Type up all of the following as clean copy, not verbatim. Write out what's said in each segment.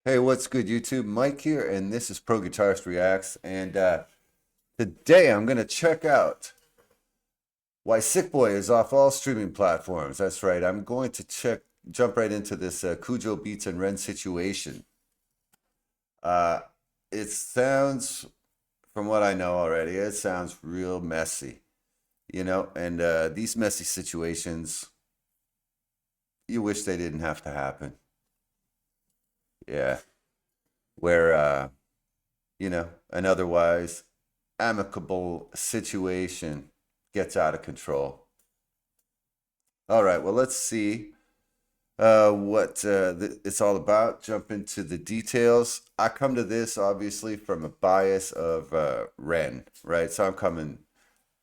Hey, what's good, YouTube? Mike here, and this is Pro Guitarist Reacts. And today I'm going to check out why Sickboi is off all streaming platforms. That's right. I'm going to jump right into this KUJOBEATS REN situation. It sounds, from what I know already, it sounds real messy, and these messy situations, you wish they didn't have to happen. Yeah, where, an otherwise amicable situation gets out of control. All right, well, let's see what it's all about. Jump into the details. I come to this, obviously, from a bias of Ren, right? So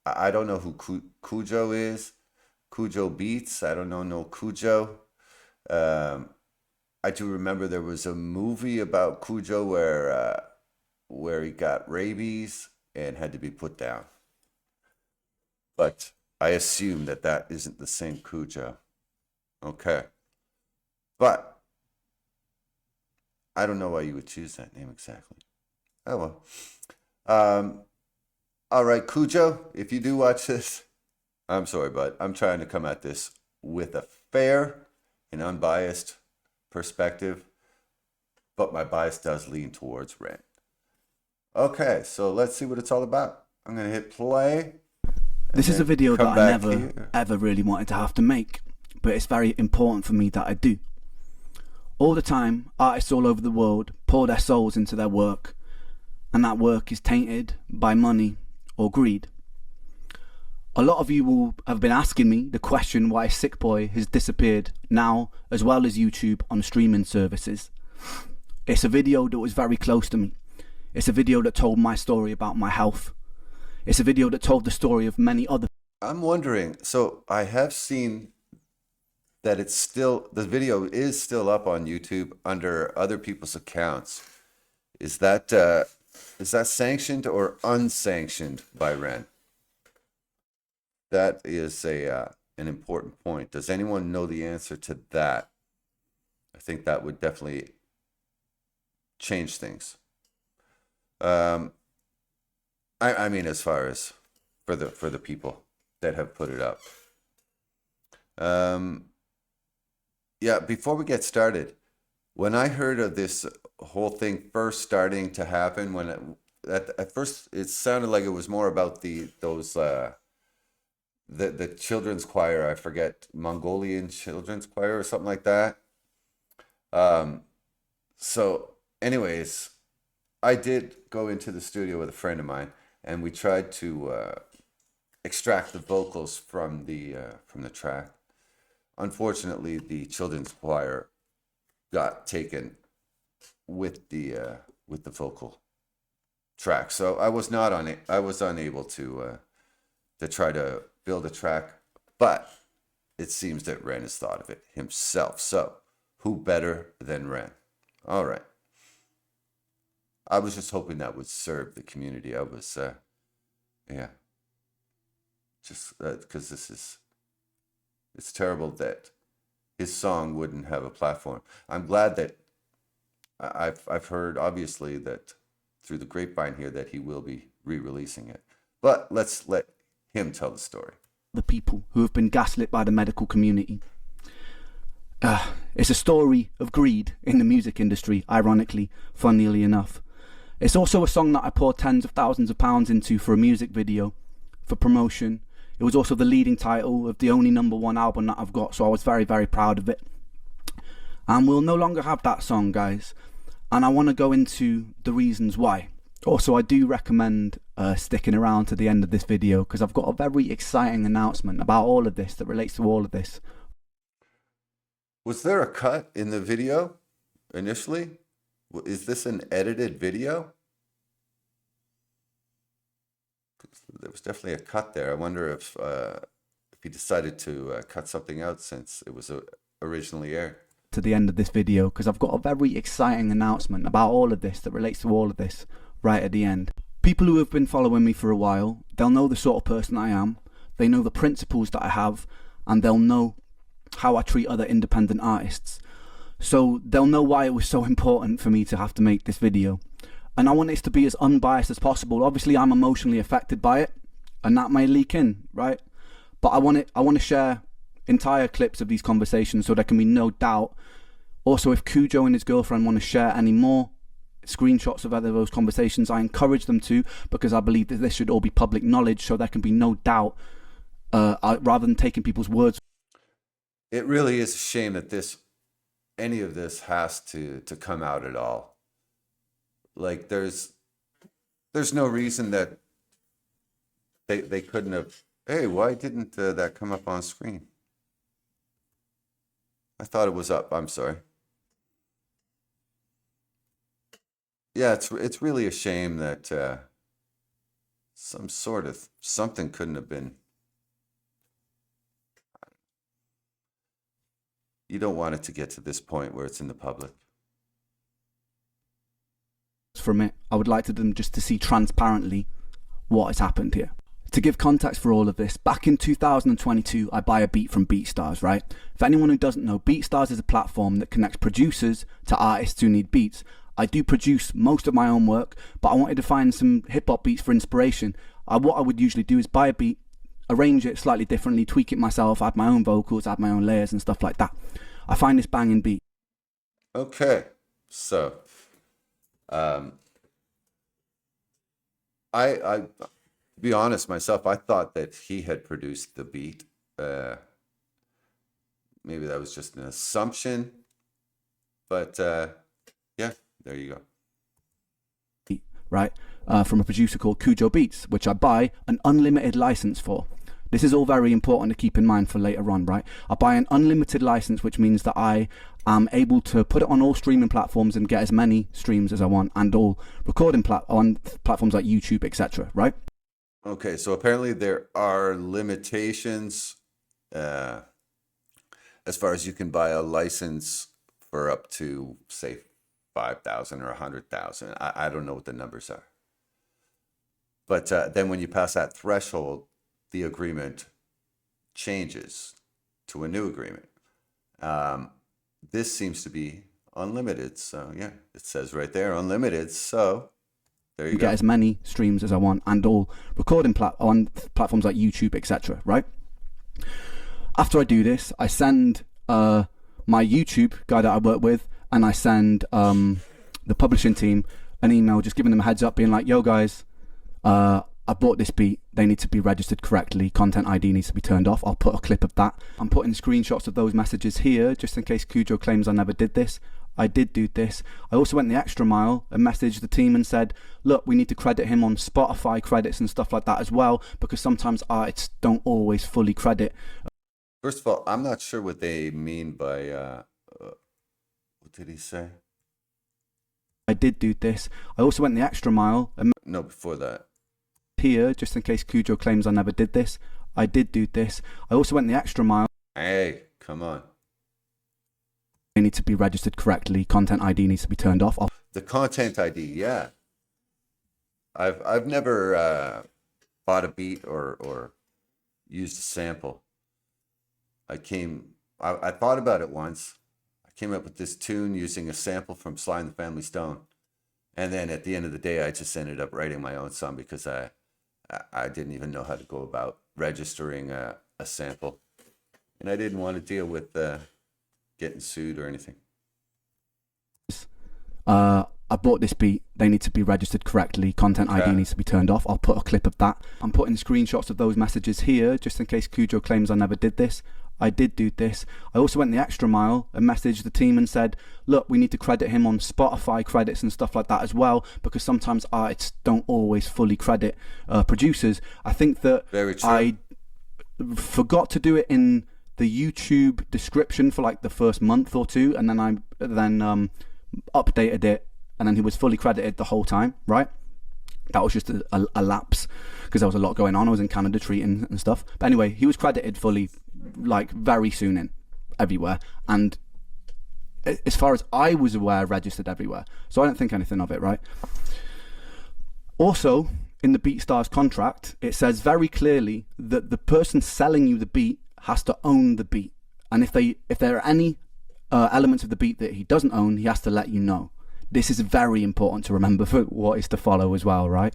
I don't know who Kujo is. KUJOBEATS, I don't know no Kujo. I do remember there was a movie about Kujo where he got rabies and had to be put down. But I assume that isn't the same Kujo. Okay. But I don't know why you would choose that name exactly. Oh well. All right, Kujo, if you do watch this, I'm sorry, but I'm trying to come at this with a fair and unbiased perspective, but my bias does lean towards Ren. Okay, so let's see what it's all about. I'm gonna hit play. This is a video that I ever really wanted to have to make, but it's very important for me that I do. All the time, artists all over the world pour their souls into their work, and that work is tainted by money or greed. A lot of you will have been asking me the question why Sickboi has disappeared now, as well as YouTube on streaming services. It's a video that was very close to me. It's a video that told my story about my health. It's a video that told the story of many other. I'm wondering, so I have seen that the video is still up on YouTube under other people's accounts. Is that sanctioned or unsanctioned by Ren? That is an important point. Does anyone know the answer to that? I think that would definitely change things. I mean, as far as for the people that have put it up. Yeah, before we get started, when I heard of this whole thing first starting to happen, at first it sounded like it was more about the children's choir. I forget, Mongolian children's choir or something like that. So anyways, I did go into the studio with a friend of mine, and we tried to extract the vocals from the track. Unfortunately, the children's choir got taken with the vocal track, so I was unable to try to build a track, but it seems that Ren has thought of it himself. So who better than Ren? All right. I was just hoping that would serve the community. I was, just because it's terrible that his song wouldn't have a platform. I'm glad that I've heard, obviously, that through the grapevine here that he will be re-releasing it. But let's let him tell the story. The people who have been gaslit by the medical community. It's a story of greed in the music industry, ironically, funnily enough. It's also a song that I poured tens of thousands of pounds into for a music video, for promotion. It was also the leading title of the only #1 album that I've got, so I was very, very proud of it. And we'll no longer have that song, guys. And I want to go into the reasons why. Also, I do recommend sticking around to the end of this video, because I've got a very exciting announcement about all of this that relates to all of this. Was there a cut in the video initially? Is this an edited video? There was definitely a cut there. I wonder if he decided to cut something out since it was originally aired. To the end of this video, because I've got a very exciting announcement about all of this that relates to all of this right at the end. People who have been following me for a while, they'll know the sort of person I am. They know the principles that I have, and they'll know how I treat other independent artists. so they'll know why it was so important for me to have to make this video. And I want this to be as unbiased as possible. Obviously, I'm emotionally affected by it, and that may leak in, right? But I want to share entire clips of these conversations so there can be no doubt. Also, if Kujo and his girlfriend want to share any more screenshots of either of those conversations, I encourage them to, because I believe that this should all be public knowledge so there can be no doubt, rather than taking people's words. It really is a shame that any of this has to come out at all. Like there's no reason that they couldn't have. Hey, why didn't that come up on screen? I thought it was up. I'm sorry. Yeah, it's really a shame that something couldn't have been. You don't want it to get to this point where it's in the public. From it, I would like them just to see transparently what has happened here. To give context for all of this, back in 2022, I buy a beat from BeatStars, right? If anyone who doesn't know, BeatStars is a platform that connects producers to artists who need beats. I do produce most of my own work, but I wanted to find some hip-hop beats for inspiration. What I would usually do is buy a beat, arrange it slightly differently, tweak it myself, add my own vocals, add my own layers and stuff like that. I find this banging beat. Okay, so I to be honest myself, I thought that he had produced the beat. Maybe that was just an assumption, but yeah, there you go. Right, from a producer called KUJOBEATS, which I buy an unlimited license for. This is all very important to keep in mind for later on, right? I buy an unlimited license, which means that I am able to put it on all streaming platforms and get as many streams as I want, and all recording on platforms like YouTube, etc., right? Okay, so apparently there are limitations as far as you can buy a license for up to, say, 5,000 or 100,000. I don't know what the numbers are. But then when you pass that threshold, the agreement changes to a new agreement. This seems to be unlimited. So yeah, it says right there, unlimited. So there you go. Get as many streams as I want, and all recording on platforms like YouTube, etc., right? After I do this, I send my YouTube guy that I work with, and I send the publishing team an email just giving them a heads up, being like, yo guys, I bought this beat, they need to be registered correctly, content ID needs to be turned off. I'll put a clip of that. I'm putting screenshots of those messages here, just in case Kujo claims I never did this. I did do this. I also went the extra mile and messaged the team and said, look, we need to credit him on Spotify credits and stuff like that as well, because sometimes artists don't always fully credit. First of all, I'm not sure what they mean by, what did he say? I did do this. I also went the extra mile. No, before that. Here, just in case Kujo claims I never did this. I did do this. I also went the extra mile. Hey, come on. They need to be registered correctly. Content ID needs to be turned off. The content ID, yeah. I've never bought a beat or used a sample. I thought about it once. I came up with this tune using a sample from Sly and the Family Stone. And then at the end of the day, I just ended up writing my own song because I didn't even know how to go about registering a sample. And I didn't want to deal with getting sued or anything. I bought this beat. They need to be registered correctly. Content ID needs to be turned off. I'll put a clip of that. I'm putting screenshots of those messages here, just in case Kujo claims I never did this. I did do this. I also went the extra mile and messaged the team and said, look, we need to credit him on Spotify credits and stuff like that as well, because sometimes artists don't always fully credit producers. I think that I forgot to do it in the YouTube description for like the first month or two, and then I updated it, and then he was fully credited the whole time, right? That was just a lapse because there was a lot going on. I was in Canada treating and stuff. But anyway, he was credited fully, like very soon in everywhere. And as far as I was aware, registered everywhere. So I don't think anything of it, right? Also, in the BeatStars contract, it says very clearly that the person selling you the beat has to own the beat. And if there are any elements of the beat that he doesn't own, he has to let you know. This is very important to remember for what is to follow as well, right?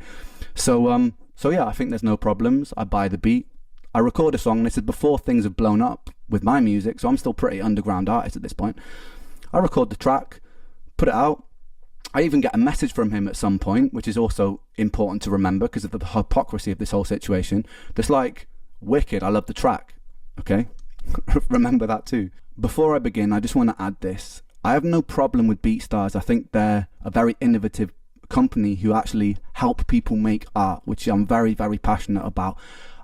So yeah, I think there's no problems. I buy the beat, I record a song. This is before things have blown up with my music, so I'm still pretty underground artist at this point. I record the track, put it out. I even get a message from him at some point, which is also important to remember because of the hypocrisy of this whole situation. That's like, wicked, I love the track. Okay? Remember that too. Before I begin, I just want to add this. I have no problem with BeatStars. I think they're a very innovative company who actually help people make art, which I'm very, very passionate about.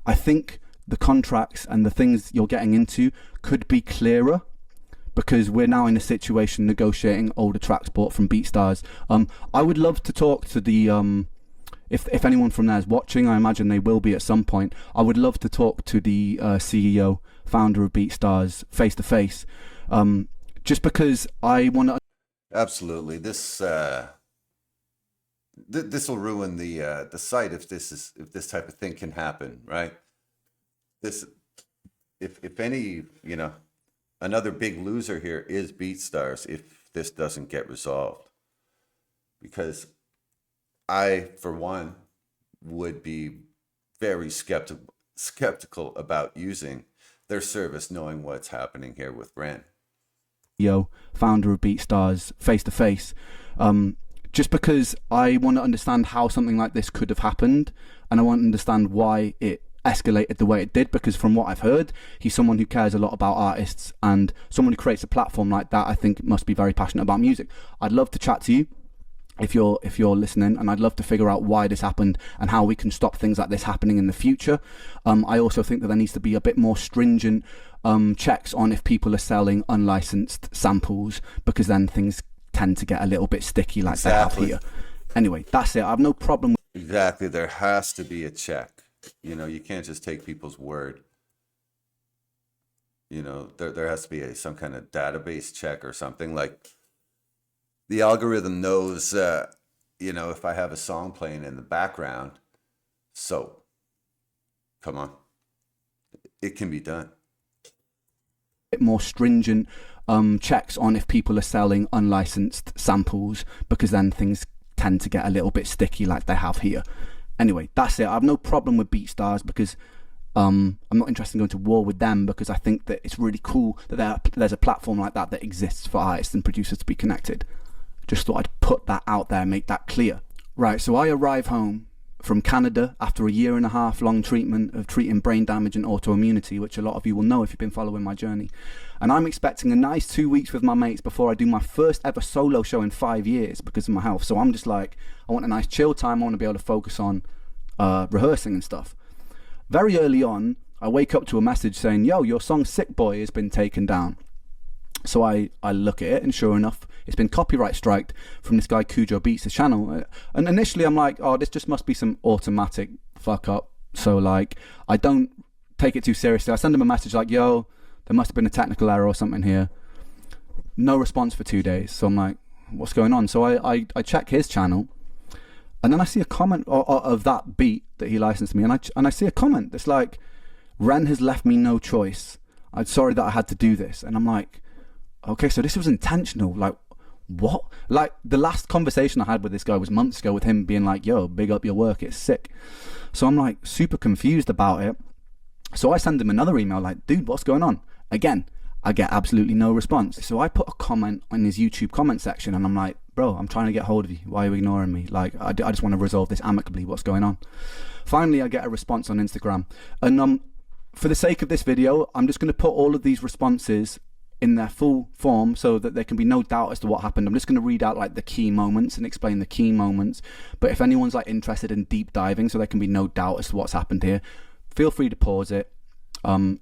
I think the contracts and the things you're getting into could be clearer, because we're now in a situation negotiating older tracks bought from BeatStars. I would love to talk to the if anyone from there is watching, I imagine they will be at some point. I would love to talk to the CEO, founder of BeatStars, face to face, just because I want to. Absolutely, this this will ruin the site if this type of thing can happen, right? This, if any, you know. Another big loser here is BeatStars if this doesn't get resolved. Because I, for one, would be very skeptical about using their service knowing what's happening here with Ren. Founder of BeatStars, face to face. Just because I want to understand how something like this could have happened, and I want to understand why it escalated the way it did, because from what I've heard, he's someone who cares a lot about artists, and someone who creates a platform like that, I think must be very passionate about music. I'd love to chat to you if you're listening, and I'd love to figure out why this happened and how we can stop things like this happening in the future. I also think that there needs to be a bit more stringent checks on if people are selling unlicensed samples, because then things tend to get a little bit sticky like they have here. Anyway, that's it. I have no problem. Exactly. There has to be a check. You know, you can't just take people's word. You know, there has to be some kind of database check or something. Like, the algorithm knows, you know, if I have a song playing in the background. So, come on. It can be done. More stringent checks on if people are selling unlicensed samples, because then things tend to get a little bit sticky like they have here. Anyway, that's it. I have no problem with BeatStars, because I'm not interested in going to war with them, because I think that it's really cool that there's a platform like that exists for artists and producers to be connected. Just thought I'd put that out there, make that clear. Right, so I arrive home from Canada after a 1.5 year long treatment of treating brain damage and autoimmunity, which a lot of you will know if you've been following my journey. And I'm expecting a nice 2 weeks with my mates before I do my first ever solo show in 5 years because of my health. So I'm just like, I want a nice chill time. I want to be able to focus on rehearsing and stuff. Very early on, I wake up to a message saying, yo, your song Sickboi has been taken down. So I look at it, and sure enough, it's been copyright striked from this guy KUJOBEATS' channel. And initially I'm like, oh, this just must be some automatic fuck up. So like, I don't take it too seriously. I send him a message like, yo, there must have been a technical error or something here. No response for 2 days. So I'm like, what's going on? So I check his channel, and then I see a comment of that beat that he licensed me, and I see a comment that's like, Ren has left me no choice. I'm sorry that I had to do this. And I'm like, okay, so this was intentional. Like, what? Like, the last conversation I had with this guy was months ago, with him being like, yo, big up your work, it's sick. So I'm like super confused about it. So I send him another email like, dude, what's going on? Again, I get absolutely no response. So I put a comment on his YouTube comment section, and I'm like, bro, I'm trying to get hold of you. Why are you ignoring me? Like, I just want to resolve this amicably. What's going on? Finally, I get a response on Instagram. And for the sake of this video, I'm just going to put all of these responses in their full form so that there can be no doubt as to what happened. I'm just going to read out like the key moments and explain the key moments. But if anyone's like interested in deep diving so there can be no doubt as to what's happened here, feel free to pause it.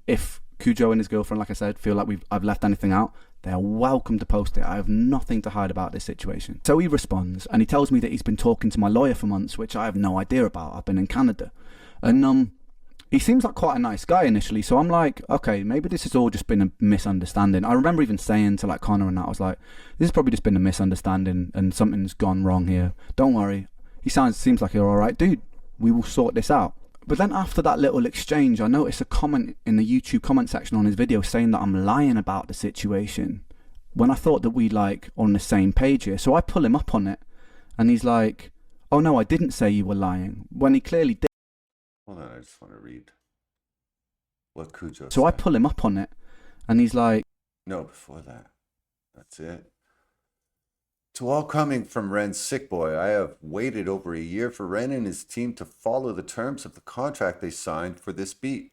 If Kujo and his girlfriend, like I said, feel like I've left anything out, they are welcome to post it. I have nothing to hide about this situation. So he responds, and he tells me that he's been talking to my lawyer for months, which I have no idea about. I've been in Canada. And he seems like quite a nice guy initially, so I'm like, okay, maybe this has all just been a misunderstanding. I remember even saying to like Connor and that, I was like, this has probably just been a misunderstanding and something's gone wrong here. Don't worry. He seems like you're all right, dude. We will sort this out. But then after that little exchange, I noticed a comment in the YouTube comment section on his video saying that I'm lying about the situation. when I thought that we like on the same page here. So I pull him up on it, and he's like, oh no, I didn't say you were lying, when he clearly did. Hold on, I just want to read what Kujo So said. I pull him up on it, and he's like, no, before that. That's it. To all coming from Ren's Sickboi, I have waited over a year for Ren and his team to follow the terms of the contract they signed for this beat.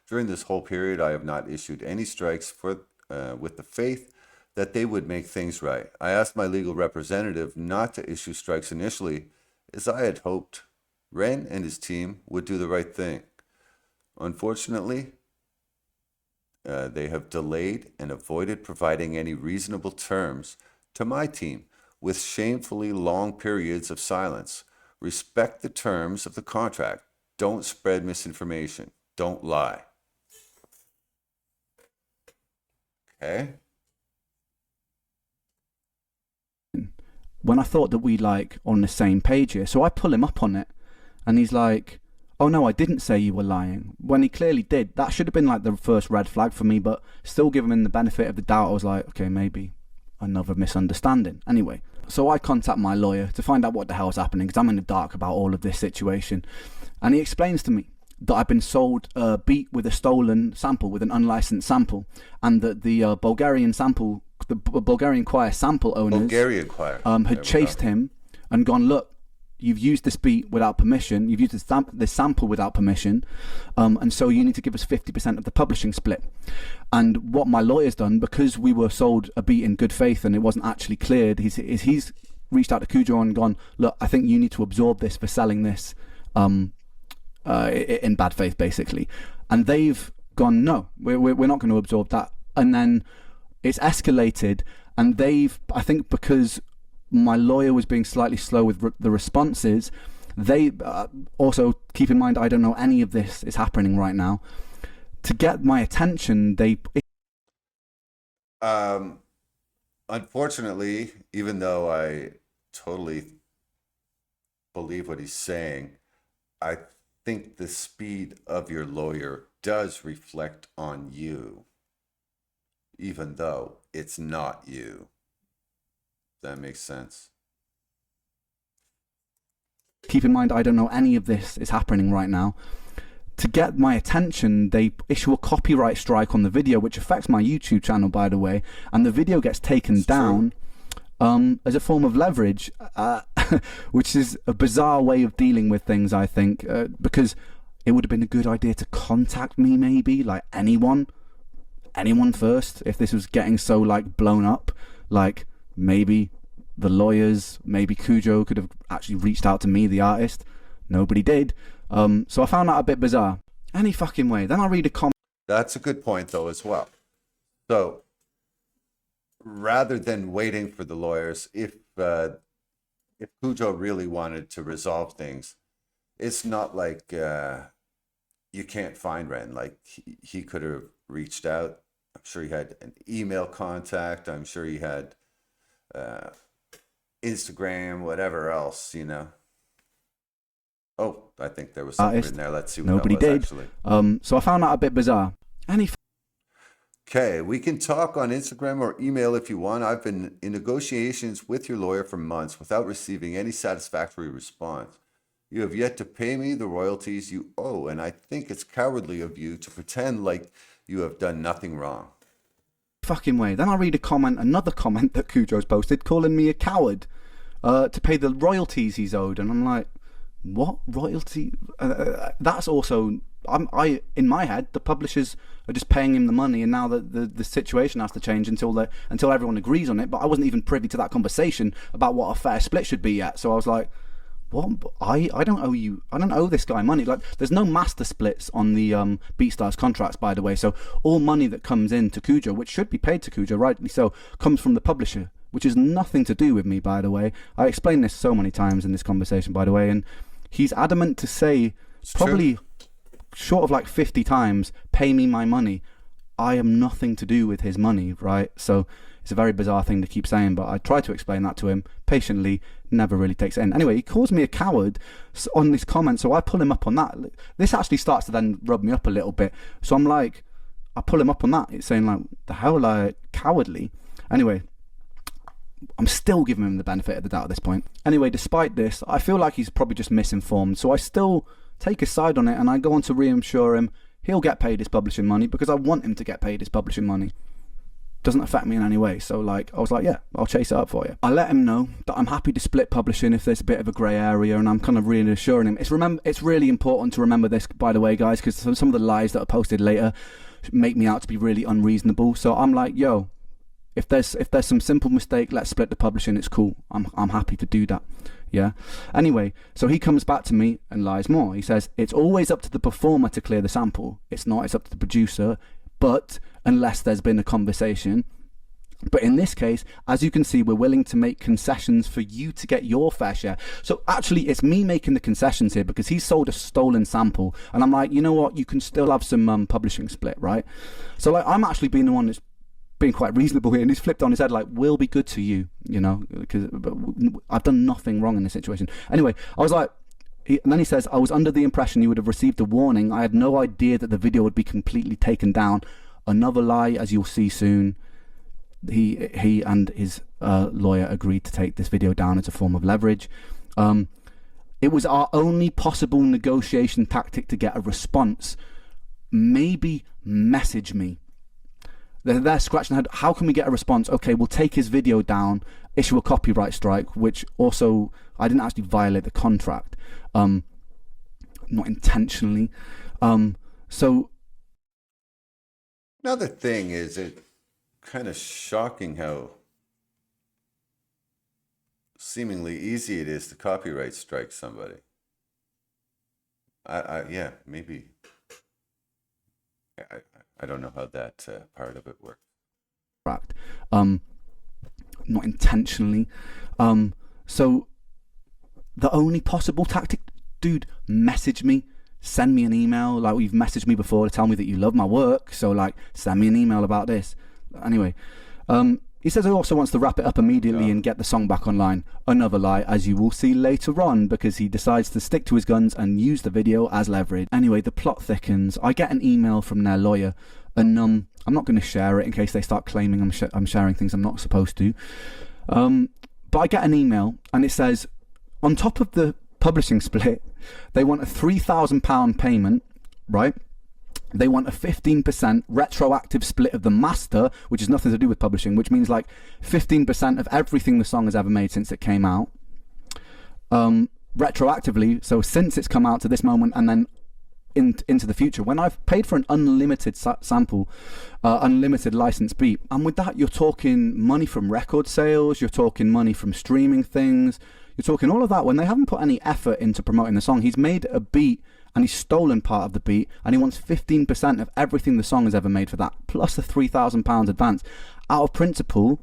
During this whole period, I have not issued any strikes with the faith that they would make things right. I asked my legal representative not to issue strikes initially, as I had hoped Ren and his team would do the right thing. Unfortunately, they have delayed and avoided providing any reasonable terms to my team with shamefully long periods of silence. Respect the terms of the contract. Don't spread misinformation. Don't lie. Okay? when I thought that we like on the same page here. So I pull him up on it, and he's like, oh no, I didn't say you were lying, when he clearly did. That should have been like the first red flag for me, but still giving him the benefit of the doubt. I was like, okay, maybe another misunderstanding. Anyway, so I contact my lawyer to find out what the hell's happening, because I'm in the dark about all of this situation. And he explains to me that I've been sold a beat with a stolen sample, with an unlicensed sample, and that the Bulgarian choir sample owners had chased him and gone, look, you've used this beat without permission, you've used this sample without permission, and so you need to give us 50% of the publishing split. And what my lawyer's done, because we were sold a beat in good faith and it wasn't actually cleared, he's reached out to Kujo and gone, look, I think you need to absorb this for selling this in bad faith, basically. And they've gone, no, we're not going to absorb that. And then it's escalated, and I think because my lawyer was being slightly slow with the responses, they also, keep in mind, I don't know any of this is happening right now. To get my attention, unfortunately, even though I totally believe what he's saying, I think the speed of your lawyer does reflect on you, even though it's not you. That makes sense. Keep in mind, I don't know any of this is happening right now. To get my attention, they issue a copyright strike on the video, which affects my YouTube channel, by the way, and the video gets taken down as a form of leverage, which is a bizarre way of dealing with things, I think, because it would have been a good idea to contact me, maybe, like anyone first, if this was getting so like blown up. Like, maybe the lawyers, maybe Kujo could have actually reached out to me, the artist. Nobody did. So I found that a bit bizarre. Any fucking way. Then I read a comment. That's a good point, though, as well. So rather than waiting for the lawyers, if Kujo really wanted to resolve things, it's not like you can't find Ren. Like, he could have reached out. I'm sure he had an email contact. I'm sure he had Instagram, whatever else, you know. Oh, I think there was something in there. Let's see what nobody that was, did. Actually. So I found that a bit bizarre. Okay, we can talk on Instagram or email if you want. I've been in negotiations with your lawyer for months without receiving any satisfactory response. You have yet to pay me the royalties you owe, and I think it's cowardly of you to pretend like you have done nothing wrong. Fucking way. Then I read another comment that Kujo's posted, calling me a coward to pay the royalties he's owed, and I'm like, what royalty? That's also, in my head, the publishers are just paying him the money, and now the situation has to change until everyone agrees on it. But I wasn't even privy to that conversation about what a fair split should be yet. So I was like, what? I don't owe you. I don't owe this guy money. Like, there's no master splits on the BeatStars contracts, by the way. So all money that comes in to Kujo, which should be paid to Kujo, rightly so, comes from the publisher, which has nothing to do with me, by the way. I explained this so many times in this conversation, by the way, and he's adamant to say, probably short of like 50 times, pay me my money. I am nothing to do with his money, right? So it's a very bizarre thing to keep saying, but I try to explain that to him patiently, never really takes it in. Anyway, he calls me a coward on this comment, so I pull him up on that. This actually starts to then rub me up a little bit. So I'm like, I pull him up on that. It's saying like, the hell, like, cowardly. Anyway, I'm still giving him the benefit of the doubt at this point. Anyway, despite this, I feel like he's probably just misinformed, so I still take his side on it, and I go on to reassure him he'll get paid his publishing money because I want him to get paid his publishing money. Doesn't affect me in any way. So like, I was like, yeah, I'll chase it up for you. I let him know that I'm happy to split publishing if there's a bit of a grey area, and I'm kind of reassuring him. It's really important to remember this, by the way, guys, because some of the lies that are posted later make me out to be really unreasonable. So I'm like, yo, if there's some simple mistake, let's split the publishing. It's cool. I'm happy to do that. Yeah. Anyway, so he comes back to me and lies more. He says it's always up to the performer to clear the sample. It's not. It's up to the producer. But unless there's been a conversation. But in this case, as you can see, we're willing to make concessions for you to get your fair share. So actually, it's me making the concessions here because he sold a stolen sample. And I'm like, you know what? You can still have some publishing split, right? So like, I'm actually being the one that's being quite reasonable here. And he's flipped on his head like, we'll be good to you, you know, because I've done nothing wrong in this situation. Anyway, I was like, and then he says, I was under the impression you would have received a warning. I had no idea that the video would be completely taken down. Another lie, as you'll see soon. He and his lawyer agreed to take this video down as a form of leverage. It was our only possible negotiation tactic to get a response. Maybe message me. They're scratching their head. How can we get a response? Okay, we'll take his video down, issue a copyright strike, which also, I didn't actually violate the contract. Not intentionally. So another thing is, it kind of shocking how seemingly easy it is to copyright strike somebody. Yeah, maybe. I don't know how that part of it works. Not intentionally. So the only possible tactic, dude, message me, send me an email. Like, you've messaged me before to tell me that you love my work, so like, send me an email about this. Anyway, he says he also wants to wrap it up immediately and get the song back online. Another lie, as you will see later on, because he decides to stick to his guns and use the video as leverage. Anyway, the plot thickens. I get an email from their lawyer, and I'm not going to share it in case they start claiming I'm sharing things I'm not supposed to. But I get an email, and it says, on top of the publishing split, they want a £3,000 payment, right? They want a 15% retroactive split of the master, which has nothing to do with publishing, which means like 15% of everything the song has ever made since it came out. Retroactively, so since it's come out to this moment and then into the future, when I've paid for an unlimited sample, unlimited license beat, and with that you're talking money from record sales, you're talking money from streaming things, you're talking all of that when they haven't put any effort into promoting the song. He's made a beat and he's stolen part of the beat, and he wants 15% of everything the song has ever made for that, plus a £3,000 advance. Out of principle,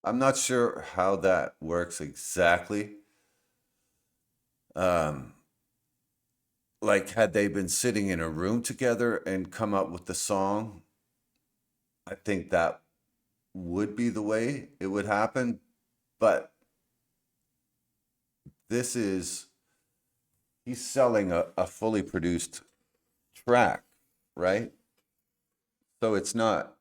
I'm not sure how that works exactly. Like, had they been sitting in a room together and come up with the song, I think that would be the way it would happen. But this is, he's selling a fully produced track, right? So it's not,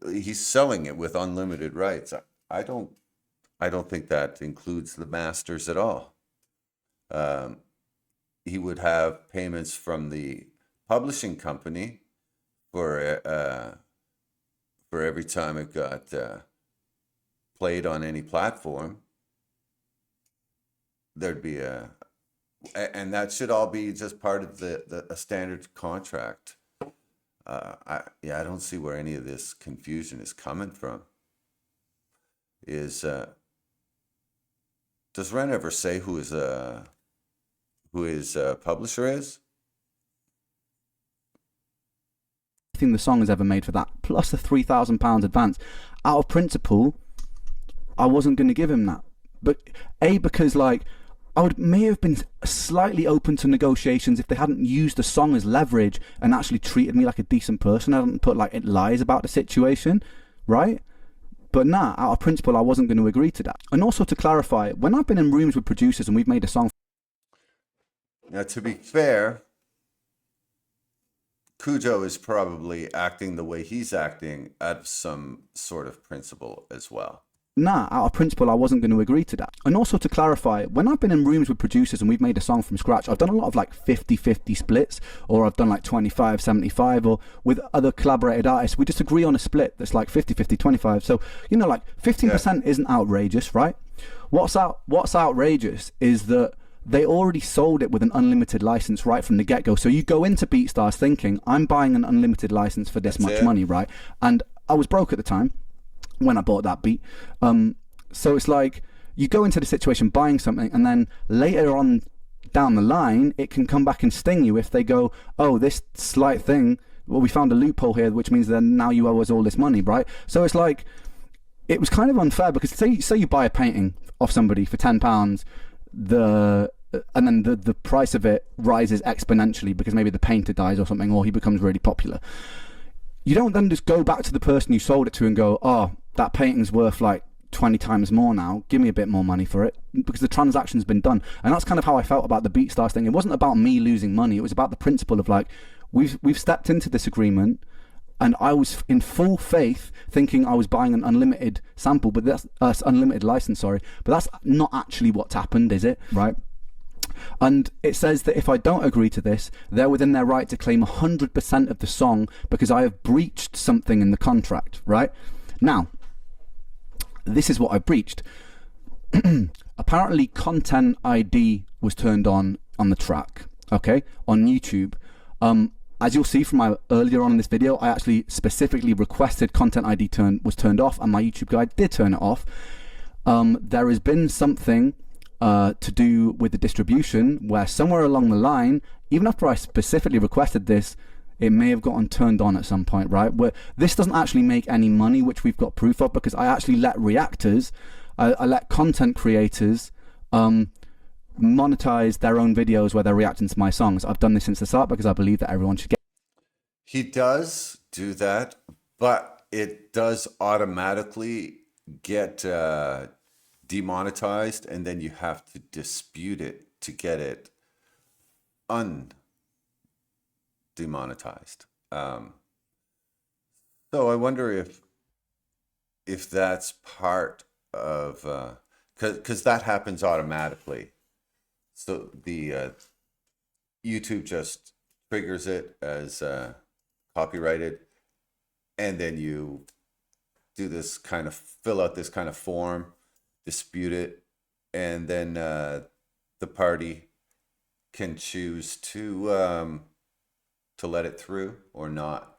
he's selling it with unlimited rights. I don't think that includes the masters at all. He would have payments from the publishing company for every time it got played on any platform. There'd be and that should all be just part of a standard contract. I don't see where any of this confusion is coming from. Does Ren ever say who his publisher is? Everything the song has ever made for that, plus a £3,000 advance. Out of principle, I wasn't going to give him that. But because like, may have been slightly open to negotiations if they hadn't used the song as leverage and actually treated me like a decent person. I hadn't put like lies about the situation, right? But nah, out of principle, I wasn't going to agree to that. And also to clarify, when I've been in rooms with producers and we've made a song. Now, to be fair, Cujo is probably acting the way he's acting out of some sort of principle as well. Nah, out of principle, I wasn't going to agree to that. And also to clarify, when I've been in rooms with producers and we've made a song from scratch, I've done a lot of like 50-50 splits, or I've done like 25-75, or with other collaborated artists, we just agree on a split that's like 50-50, 25. So, you know, like 15% isn't outrageous, right? What's outrageous is that they already sold it with an unlimited license right from the get-go. So you go into BeatStars thinking, I'm buying an unlimited license for this much money, right? And I was broke at the time when I bought that beat. So it's like you go into the situation buying something, and then later on down the line it can come back and sting you if they go, oh, this slight thing, well, we found a loophole here, which means that now you owe us all this money, right? So it's like, it was kind of unfair, because say you buy a painting off somebody for £10, and then the price of it rises exponentially because maybe the painter dies or something, or he becomes really popular. You don't then just go back to the person you sold it to and go, oh, that painting's worth like 20 times more now, give me a bit more money for it, because the transaction's been done. And that's kind of how I felt about the BeatStars thing. It wasn't about me losing money, it was about the principle of like, we've stepped into this agreement, and I was in full faith thinking I was buying an unlimited sample, but that's unlimited license, sorry, but that's not actually what's happened, is it? Right? And it says that if I don't agree to this, they're within their right to claim 100% of the song because I have breached something in the contract, right? Now, this is what I breached. Apparently, Content ID was turned on the track, okay, on YouTube. As you'll see from my earlier on in this video, I actually specifically requested Content ID was turned off, and my YouTube guide did turn it off. There has been something to do with the distribution where somewhere along the line, even after I specifically requested this, it may have gotten turned on at some point, right? Where this doesn't actually make any money, which we've got proof of, because I actually let reactors, I let content creators monetize their own videos where they're reacting to my songs. I've done this since the start because I believe that everyone should get. He does do that, but it does automatically get demonetized, and then you have to dispute it to get it demonetized. So I wonder if that's part of, because that happens automatically. So the YouTube just triggers it as copyrighted, and then you do this kind of, fill out this kind of form, dispute it, and then the party can choose to let it through or not.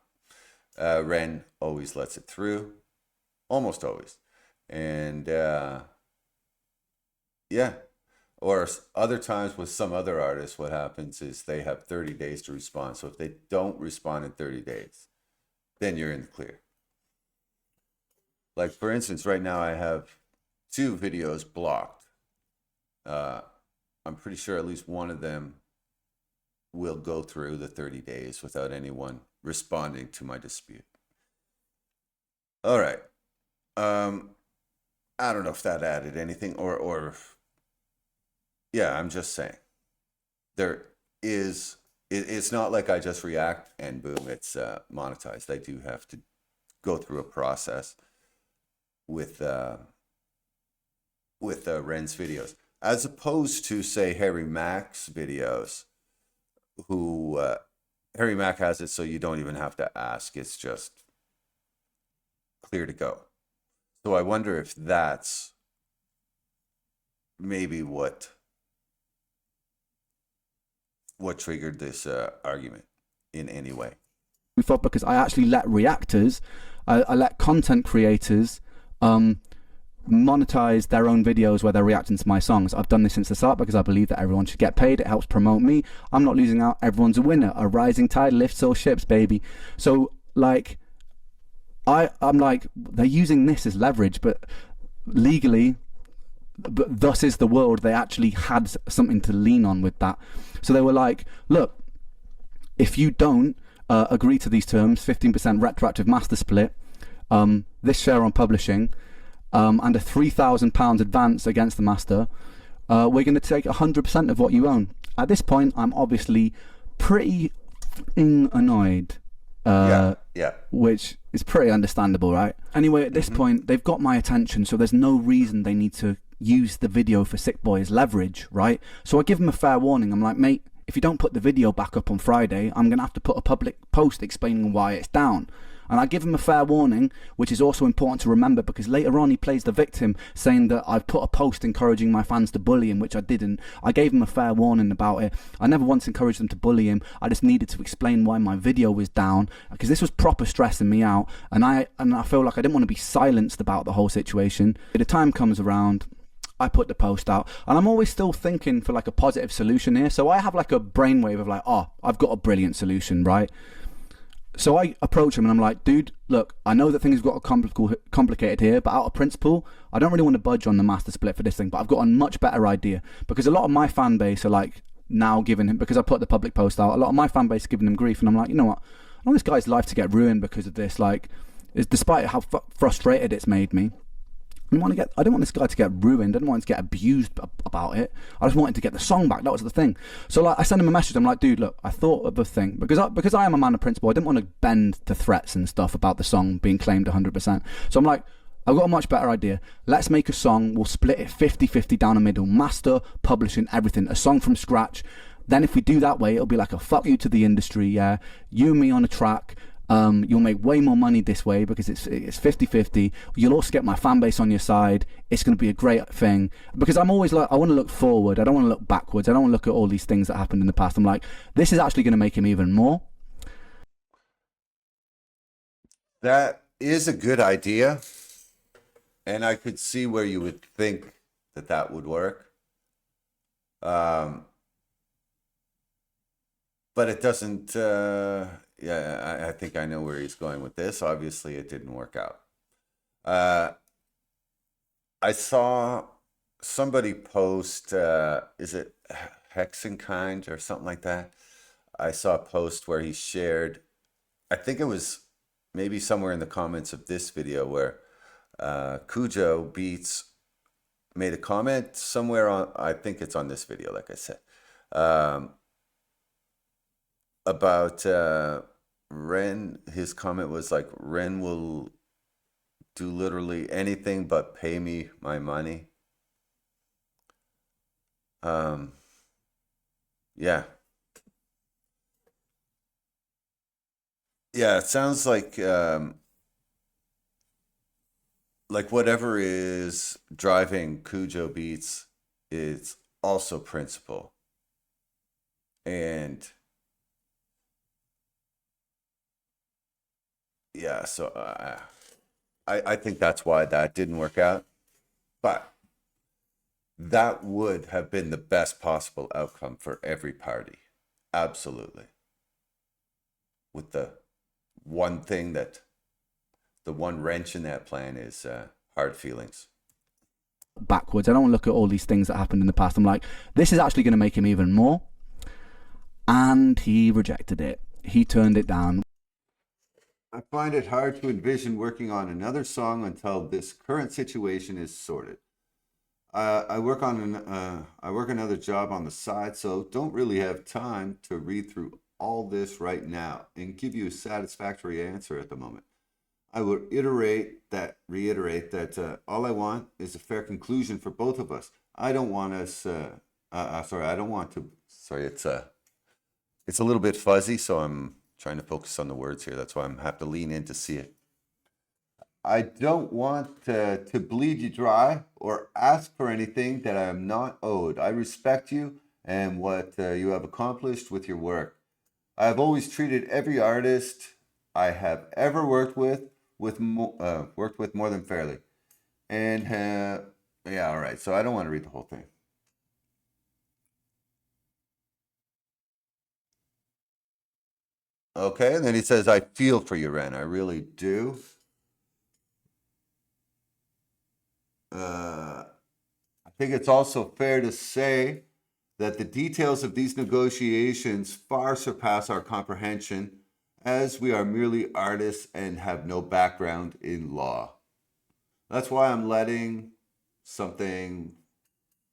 Ren always lets it through, almost always, and yeah. Or other times with some other artists, what happens is they have 30 days to respond. So if they don't respond in 30 days, then you're in the clear. Like, for instance, right now I have 2 videos blocked. I'm pretty sure at least one of them will go through the 30 days without anyone responding to my dispute. All right. I don't know if that added anything or yeah, I'm just saying. It's not like I just react and boom, it's monetized. I do have to go through a process with Ren's videos, as opposed to, say, Harry Mack's videos, who Harry Mack has it so you don't even have to ask. It's just clear to go. So I wonder if that's maybe what triggered this argument in any way. We thought, because I actually let reactors, I let content creators monetize their own videos where they're reacting to my songs. I've done this since the start because I believe that everyone should get paid. It helps promote me. I'm not losing out. Everyone's a winner. A rising tide lifts all ships, baby. So, like, I'm like, they're using this as leverage, but legally, but thus is the world. They actually had something to lean on with that. So they were like, look, if you don't agree to these terms, 15% retroactive master split, this share on publishing, and a £3,000 advance against the master, we're going to take 100% of what you own. At this point, I'm obviously pretty annoyed. Yeah. Which is pretty understandable, right? Anyway, at this point, they've got my attention, so there's no reason they need to use the video for Sickboi as leverage, right? So I give them a fair warning. I'm like, mate, if you don't put the video back up on Friday, I'm going to have to put a public post explaining why it's down. And I give him a fair warning, which is also important to remember, because later on he plays the victim, saying that I've put a post encouraging my fans to bully him, which I didn't. I gave him a fair warning about it. I never once encouraged them to bully him. I just needed to explain why my video was down, because this was proper stressing me out, and I feel like I didn't want to be silenced about the whole situation. The time comes around, I put the post out, and I'm always still thinking for like a positive solution here. So I have like a brainwave of like, oh, I've got a brilliant solution, right? So I approach him and I'm like, dude, look, I know that things got complicated here, but out of principle, I don't really want to budge on the master split for this thing, but I've got a much better idea. Because a lot of my fan base are like now giving him, because I put the public post out, a lot of my fan base are giving him grief, and I'm like, you know what, I don't want this guy's life to get ruined because of this. Like, despite how frustrated it's made me, I don't want this guy to get ruined. I don't want him to get abused about it. I just wanted to get the song back. That was the thing. So like, I sent him a message. I'm like, dude, look, I thought of a thing, because I am a man of principle. I didn't want to bend to threats and stuff about the song being claimed 100%. So I'm like, I've got a much better idea. Let's make a song. We'll split it 50-50 down the middle. Master, publishing, everything. A song from scratch. Then if we do that way, it'll be like a fuck you to the industry. Yeah, you and me on a track. You'll make way more money this way because it's 50-50. You'll also get my fan base on your side. It's going to be a great thing, because I'm always like, I want to look forward. I don't want to look backwards. I don't want to look at all these things that happened in the past. I'm like, this is actually going to make him even more. That is a good idea, and I could see where you would think that would work. But it doesn't. Yeah, I think I know where he's going with this. Obviously, it didn't work out. I saw somebody post, is it Hexenkind or something like that? I saw a post where he shared, I think it was maybe somewhere in the comments of this video, where KUJOBEATS made a comment somewhere on, I think it's on this video, like I said, about Ren. His comment was like, Ren will do literally anything but pay me my money. Yeah. Yeah, it sounds like whatever is driving KUJOBEATS is also principle. And yeah, so I think that's why that didn't work out. But that would have been the best possible outcome for every party. Absolutely. With the one thing that, the one wrench in that plan is hard feelings. Backwards. I don't want to look at all these things that happened in the past. I'm like, this is actually going to make him even more. And he rejected it. He turned it down. I find it hard to envision working on another song until this current situation is sorted. I work another job on the side, so don't really have time to read through all this right now and give you a satisfactory answer at the moment. I would reiterate that all I want is a fair conclusion for both of us. I don't want us. I don't want to. Sorry, it's a little bit fuzzy, so I'm trying to focus on the words here. That's why I'm have to lean in to see it. I don't want to bleed you dry or ask for anything that I am not owed. I respect you and what you have accomplished with your work. I have always treated every artist I have ever worked with more than fairly. And yeah, all right. So I don't want to read the whole thing. Okay, and then he says, I feel for you, Ren. I really do. I think it's also fair to say that the details of these negotiations far surpass our comprehension, as we are merely artists and have no background in law. That's why I'm letting something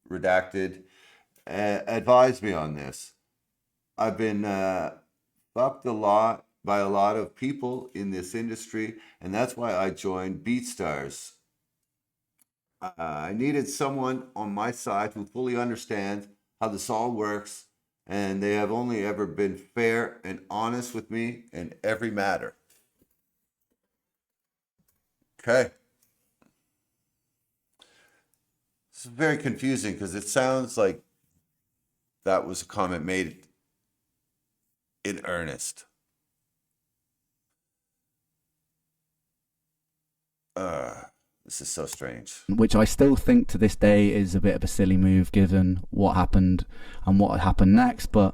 redacted advise me on this. I've been fucked a lot by a lot of people in this industry, and that's why I joined BeatStars. I needed someone on my side who fully understands how this all works, and they have only ever been fair and honest with me in every matter. Okay. It's very confusing because it sounds like that was a comment made in earnest. This is so strange. Which I still think to this day is a bit of a silly move given what happened and what happened next. But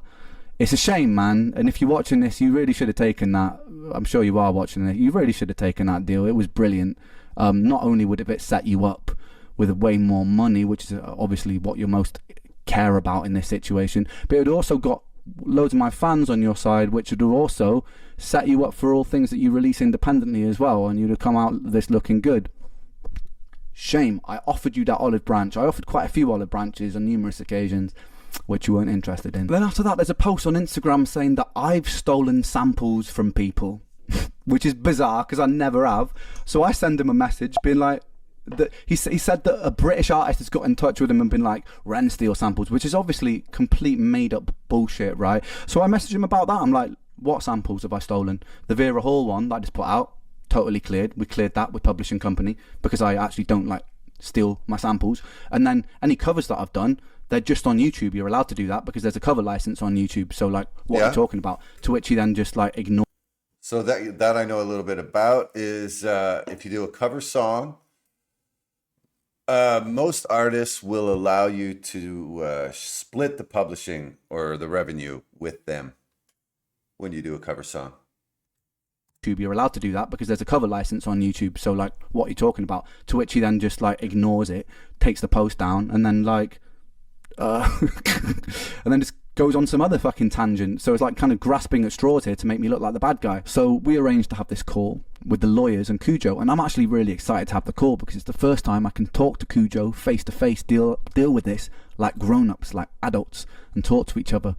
it's a shame, man. And if you're watching this, you really should have taken that. I'm sure you are watching it. You really should have taken that deal. It was brilliant. Not only would it set you up with way more money, which is obviously what you most care about in this situation, but it also got loads of my fans on your side, which would also set you up for all things that you release independently as well, and you'd have come out this looking good. Shame. I offered you that olive branch. I offered quite a few olive branches on numerous occasions, which you weren't interested in. Then after that, there's a post on Instagram saying that I've stolen samples from people, which is bizarre because I never have. So I send him a message being like, he said that a British artist has got in touch with him and been like, Ren steal samples, which is obviously complete made up bullshit, right? So I messaged him about that. I'm like, what samples have I stolen? The Vera Hall one that I just put out, totally cleared. We cleared that with publishing company because I actually don't like steal my samples. And then any covers that I've done, they're just on YouTube. You're allowed to do that because there's a cover license on YouTube. So like, what are you talking about? To which he then just like ignored. So that I know a little bit about is if you do a cover song, most artists will allow you to split the publishing or the revenue with them when you do a cover song. You're allowed to do that because there's a cover license on YouTube. So like, what are you talking about? To which he then just like ignores it, takes the post down, and then like and then just goes on some other fucking tangent. So it's like kind of grasping at straws here to make me look like the bad guy. So we arranged to have this call with the lawyers and Kujo, and I'm actually really excited to have the call because it's the first time I can talk to Kujo face to face, deal with this like grown-ups, like adults, and talk to each other.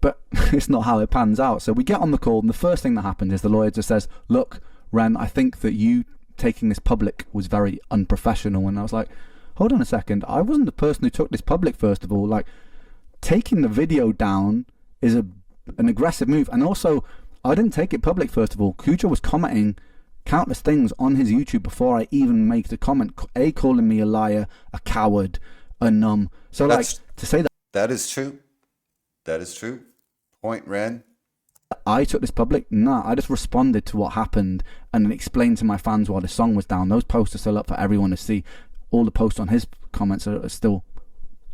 But it's not how it pans out. So we get on the call, and the first thing that happens is the lawyer just says, look, Ren, I think that you taking this public was very unprofessional. And I was like, hold on a second, I wasn't the person who took this public, first of all. Like, taking the video down is an aggressive move. And also, I didn't take it public, first of all. Kujo was commenting countless things on his YouTube before I even make the comment, calling me a liar, a coward, a numb. So like, to say that... That is true. That is true. Point, Ren. I took this public? Nah, I just responded to what happened and then explained to my fans why the song was down. Those posts are still up for everyone to see. All the posts on his comments are still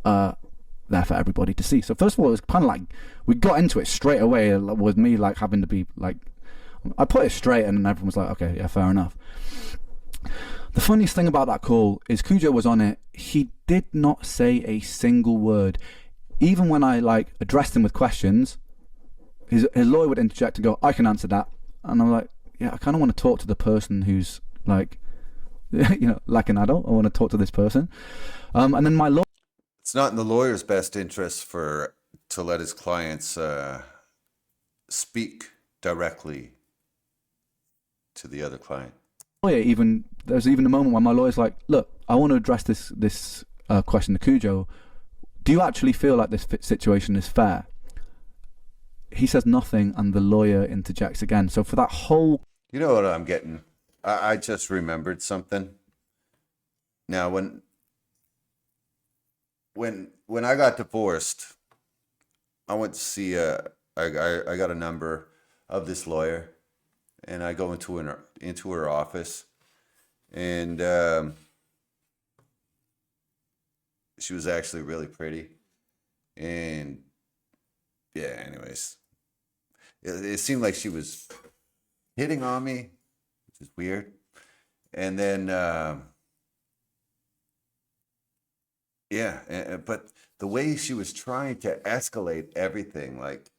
there for everybody to see. So first of all, it was kind of like we got into it straight away with me like having to be like, I put it straight and then everyone was like, okay, yeah, fair enough. The funniest thing about that call is Kujo was on it. He did not say a single word. Even when I like addressed him with questions, his lawyer would interject and go, I can answer that. And I'm like, yeah, I kind of want to talk to the person who's like, you know, like an adult. I want to talk to this person. And then my lawyer... It's not in the lawyer's best interest to let his clients speak directly to the other client. There's even a moment when my lawyer's like, look, I want to address this question to Kujo. Do you actually feel like this situation is fair? He says nothing, and the lawyer interjects again. So for that whole... You know what I'm getting? I just remembered something. Now, when I got divorced, I went to see I got a number of this lawyer, and I go into her office, and she was actually really pretty, and yeah. Anyways, it seemed like she was hitting on me, which is weird, and then. Yeah, but the way she was trying to escalate everything, like,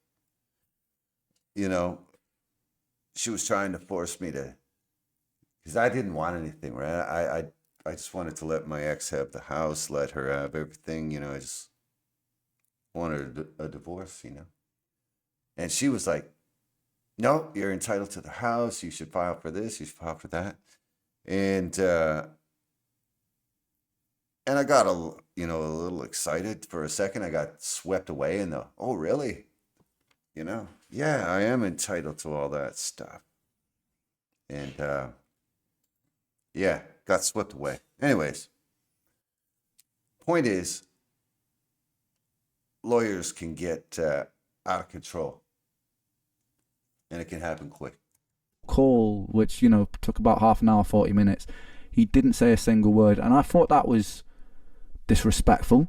you know, she was trying to force me to, because I didn't want anything, right? I just wanted to let my ex have the house, let her have everything, you know. I just wanted a divorce, you know. And she was like, no, you're entitled to the house. You should file for this. You should file for that. And I got a little excited for a second. I got swept away in the, oh, really? Yeah, I am entitled to all that stuff. And yeah, got swept away. Anyways, point is, lawyers can get out of control, and it can happen quick. Call, which took about half an hour, 40 minutes. He didn't say a single word, and I thought that was disrespectful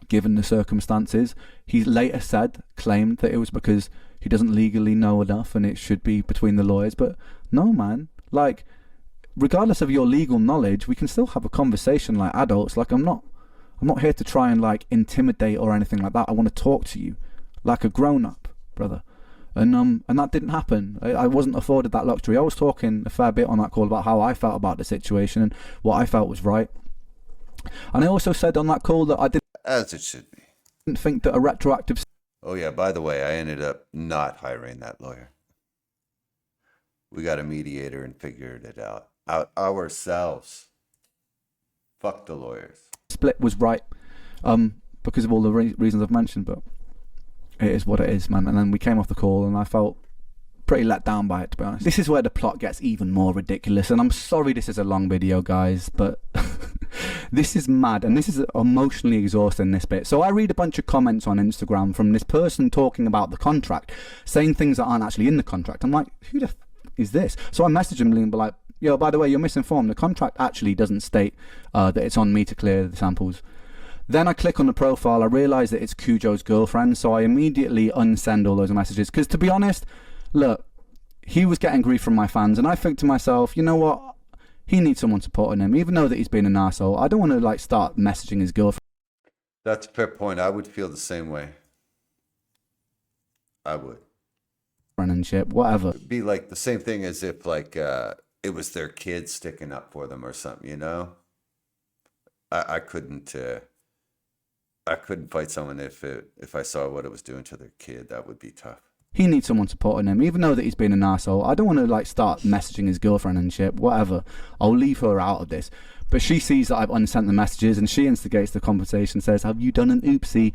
given the circumstances. He later claimed that it was because he doesn't legally know enough and it should be between the lawyers. But no, man, like, regardless of your legal knowledge, we can still have a conversation like adults. Like, I'm not here to try and like intimidate or anything like that. I want to talk to you like a grown-up, brother. And that didn't happen. I wasn't afforded that luxury. I was talking a fair bit on that call about how I felt about the situation and what I felt was right. And I also said on that call that I didn't, as it should be, think that a retroactive... Oh yeah, by the way, I ended up not hiring that lawyer. We got a mediator and figured it out ourselves. Fuck the lawyers. Split was right, because of all the reasons I've mentioned, but it is what it is, man. And then we came off the call and I felt pretty let down by it, to be honest. This is where the plot gets even more ridiculous, and I'm sorry this is a long video, guys, but this is mad, and this is emotionally exhausting, this bit. So I read a bunch of comments on Instagram from this person talking about the contract, saying things that aren't actually in the contract. I'm like, who the f is this? So I message him and be like, yo, by the way, you're misinformed. The contract actually doesn't state that it's on me to clear the samples. Then I click on the profile, I realise that it's Kujo's girlfriend, so I immediately unsend all those messages. Because to be honest, look, he was getting grief from my fans, and I think to myself, you know what? He needs someone supporting him, even though that he's been an asshole. I don't want to like start messaging his girlfriend. That's a fair point. I would feel the same way. I would. And shit, whatever. It'd be like the same thing as if like it was their kid sticking up for them or something, I couldn't fight someone if I saw what it was doing to their kid. That would be tough. He needs someone supporting him, even though that he's been an arsehole. I don't want to like start messaging his girlfriend and shit, whatever. I'll leave her out of this. But she sees that I've unsent the messages and she instigates the conversation, says, have you done an oopsie?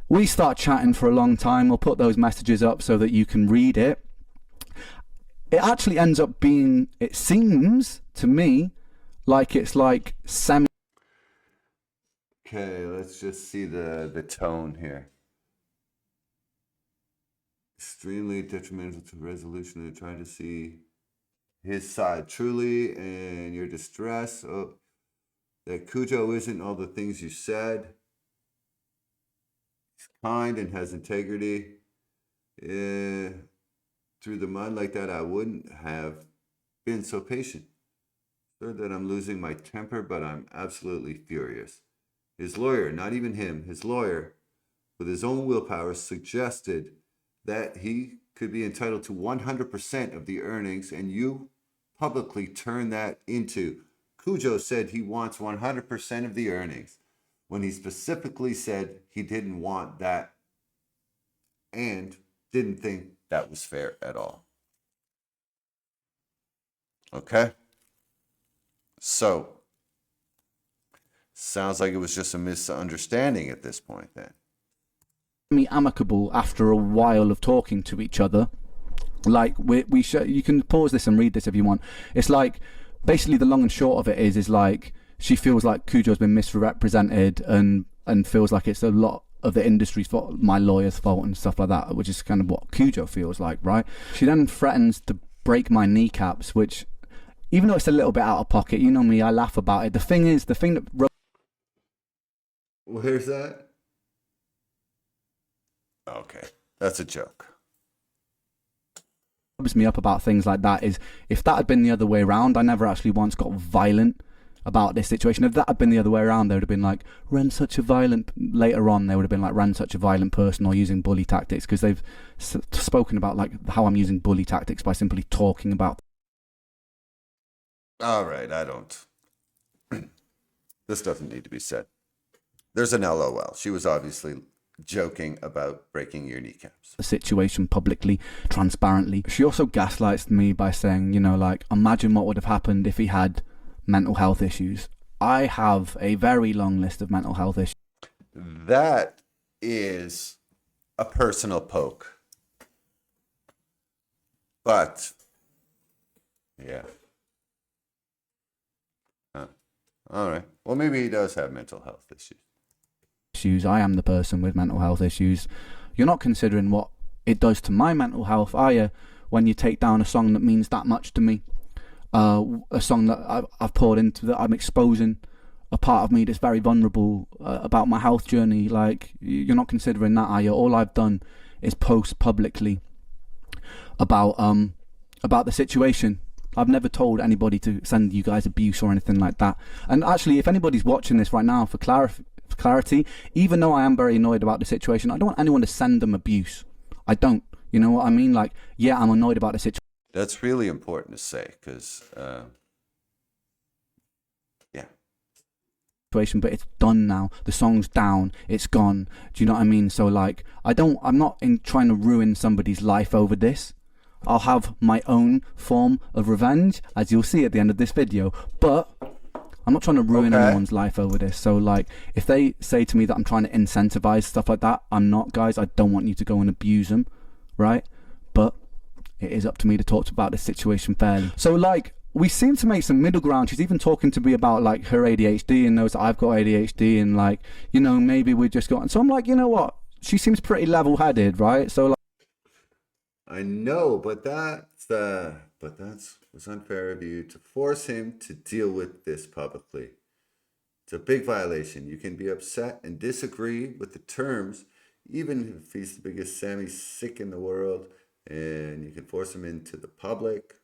We start chatting for a long time. We'll put those messages up so that you can read it. It actually ends up being, it seems to me, like it's like semi... Okay, let's just see the tone here. Extremely detrimental to resolution and trying to see his side truly and your distress. Oh, that Kujo isn't all the things you said. He's kind and has integrity. Through the mud like that, I wouldn't have been so patient. Sure that I'm losing my temper, but I'm absolutely furious. His lawyer, not even him, his lawyer, with his own willpower, suggested that he could be entitled to 100% of the earnings, and you publicly turned that into, Kujo said he wants 100% of the earnings, when he specifically said he didn't want that and didn't think that was fair at all. Okay? So, sounds like it was just a misunderstanding at this point then. Amicable after a while of talking to each other. Like you can pause this and read this if you want. It's like basically the long and short of it is like she feels like Kujo's been misrepresented and feels like it's a lot of the industry's fault, my lawyer's fault and stuff like that, which is kind of what Kujo feels like, right? She then threatens to break my kneecaps, which even though it's a little bit out of pocket, you know me, I laugh about it. The thing that where's that? Okay, that's a joke. Rubs me up about things like that is if that had been the other way around, I never actually once got violent about this situation. If that had been the other way around, they would have been like, Ren's such a violent... Later on, they would have been like, Ren's such a violent person or using bully tactics, because they've spoken about like how I'm using bully tactics by simply talking about... All right, I don't... This doesn't need to be said. There's an LOL. She was obviously joking about breaking your kneecaps. The situation publicly, transparently. She also gaslights me by saying, you know, like, imagine what would have happened if he had mental health issues. I have a very long list of mental health issues. That is a personal poke. But, yeah. All right. Well, maybe he does have mental health issues. I am the person with mental health issues. You're not considering what it does to my mental health, are you, when you take down a song that means that much to me? A song that I've poured into, that I'm exposing a part of me that's very vulnerable about my health journey. Like, you're not considering that, are you? All I've done is post publicly about the situation. I've never told anybody to send you guys abuse or anything like that. And actually, if anybody's watching this right now, for clarity, even though I am very annoyed about the situation, I don't want anyone to send them abuse. I don't. You know what I mean? Like, yeah, I'm annoyed about the situation. That's really important to say, because, yeah. But it's done now. The song's down. It's gone. Do you know what I mean? So, like, I'm not trying to ruin somebody's life over this. I'll have my own form of revenge, as you'll see at the end of this video. But I'm not trying to ruin anyone's life over this. So, like, if they say to me that I'm trying to incentivize stuff like that, I'm not, guys. I don't want you to go and abuse them, right? But it is up to me to talk about this situation fairly. So, like, we seem to make some middle ground. She's even talking to me about, like, her ADHD and knows that I've got ADHD, and, like, you know, maybe we just got... So I'm like, you know what? She seems pretty level-headed, right? So, like... I know, but that was unfair of you to force him to deal with this publicly. It's a big violation. You can be upset and disagree with the terms, even if he's the biggest Sammy sick in the world, and you can force him into the public.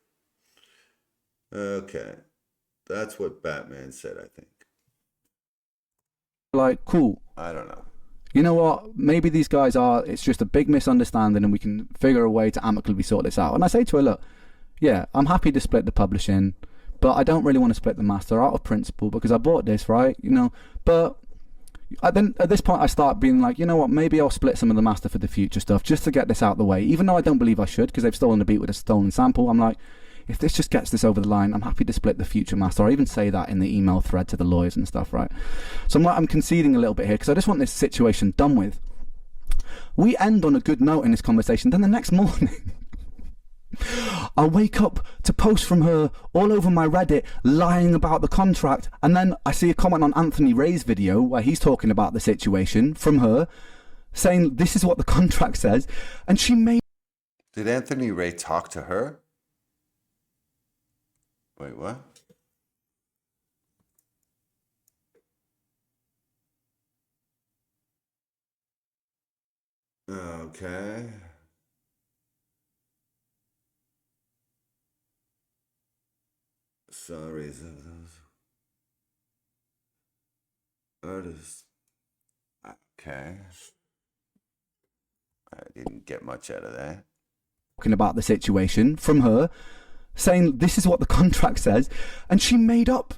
Okay, that's what Batman said, I think. Like, cool. I don't know. You know what? Maybe these guys are, it's just a big misunderstanding and we can figure a way to amicably sort this out. And I say to her, look, yeah, I'm happy to split the publishing, but I don't really want to split the master out of principle because I bought this, right? You know, but then at this point I start being like, you know what? Maybe I'll split some of the master for the future stuff just to get this out of the way. Even though I don't believe I should because they've stolen the beat with a stolen sample. I'm like, if this just gets this over the line, I'm happy to split the future master. I even say that in the email thread to the lawyers and stuff, right? So I'm conceding a little bit here because I just want this situation done with. We end on a good note in this conversation. Then the next morning, I wake up to posts from her all over my Reddit lying about the contract. And then I see a comment on Anthony Ray's video where he's talking about the situation from her, saying this is what the contract says. And she made... Did Anthony Ray talk to her? Wait, what? Okay. Sorry, those artists. Okay. I didn't get much out of that. Talking about the situation from her, saying this is what the contract says, and she made up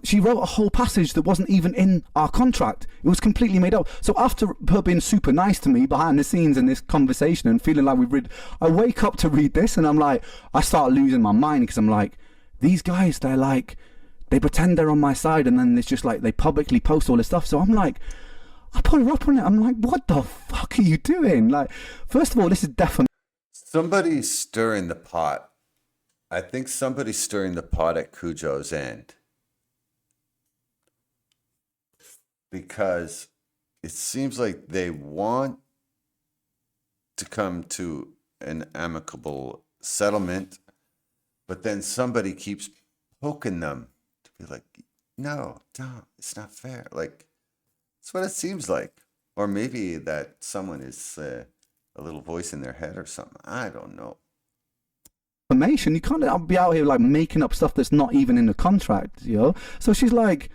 she wrote a whole passage that wasn't even in our contract. It was completely made up. So after her being super nice to me behind the scenes in this conversation and feeling like I wake up to read this and I'm like, I start losing my mind because I'm like, these guys, they're like, they pretend they're on my side and then it's just like they publicly post all this stuff. So I'm like, I put her up on it. I'm like, what the fuck are you doing? Like, first of all, this is definitely... Somebody's stirring the pot. I think somebody's stirring the pot at Kujo's end. Because it seems like they want to come to an amicable settlement, but then somebody keeps poking them to be like, no, don't, it's not fair. Like, that's what it seems like. Or maybe that someone is a little voice in their head or something. I don't know. You can't be out here like making up stuff that's not even in the contract, you know? So she's like...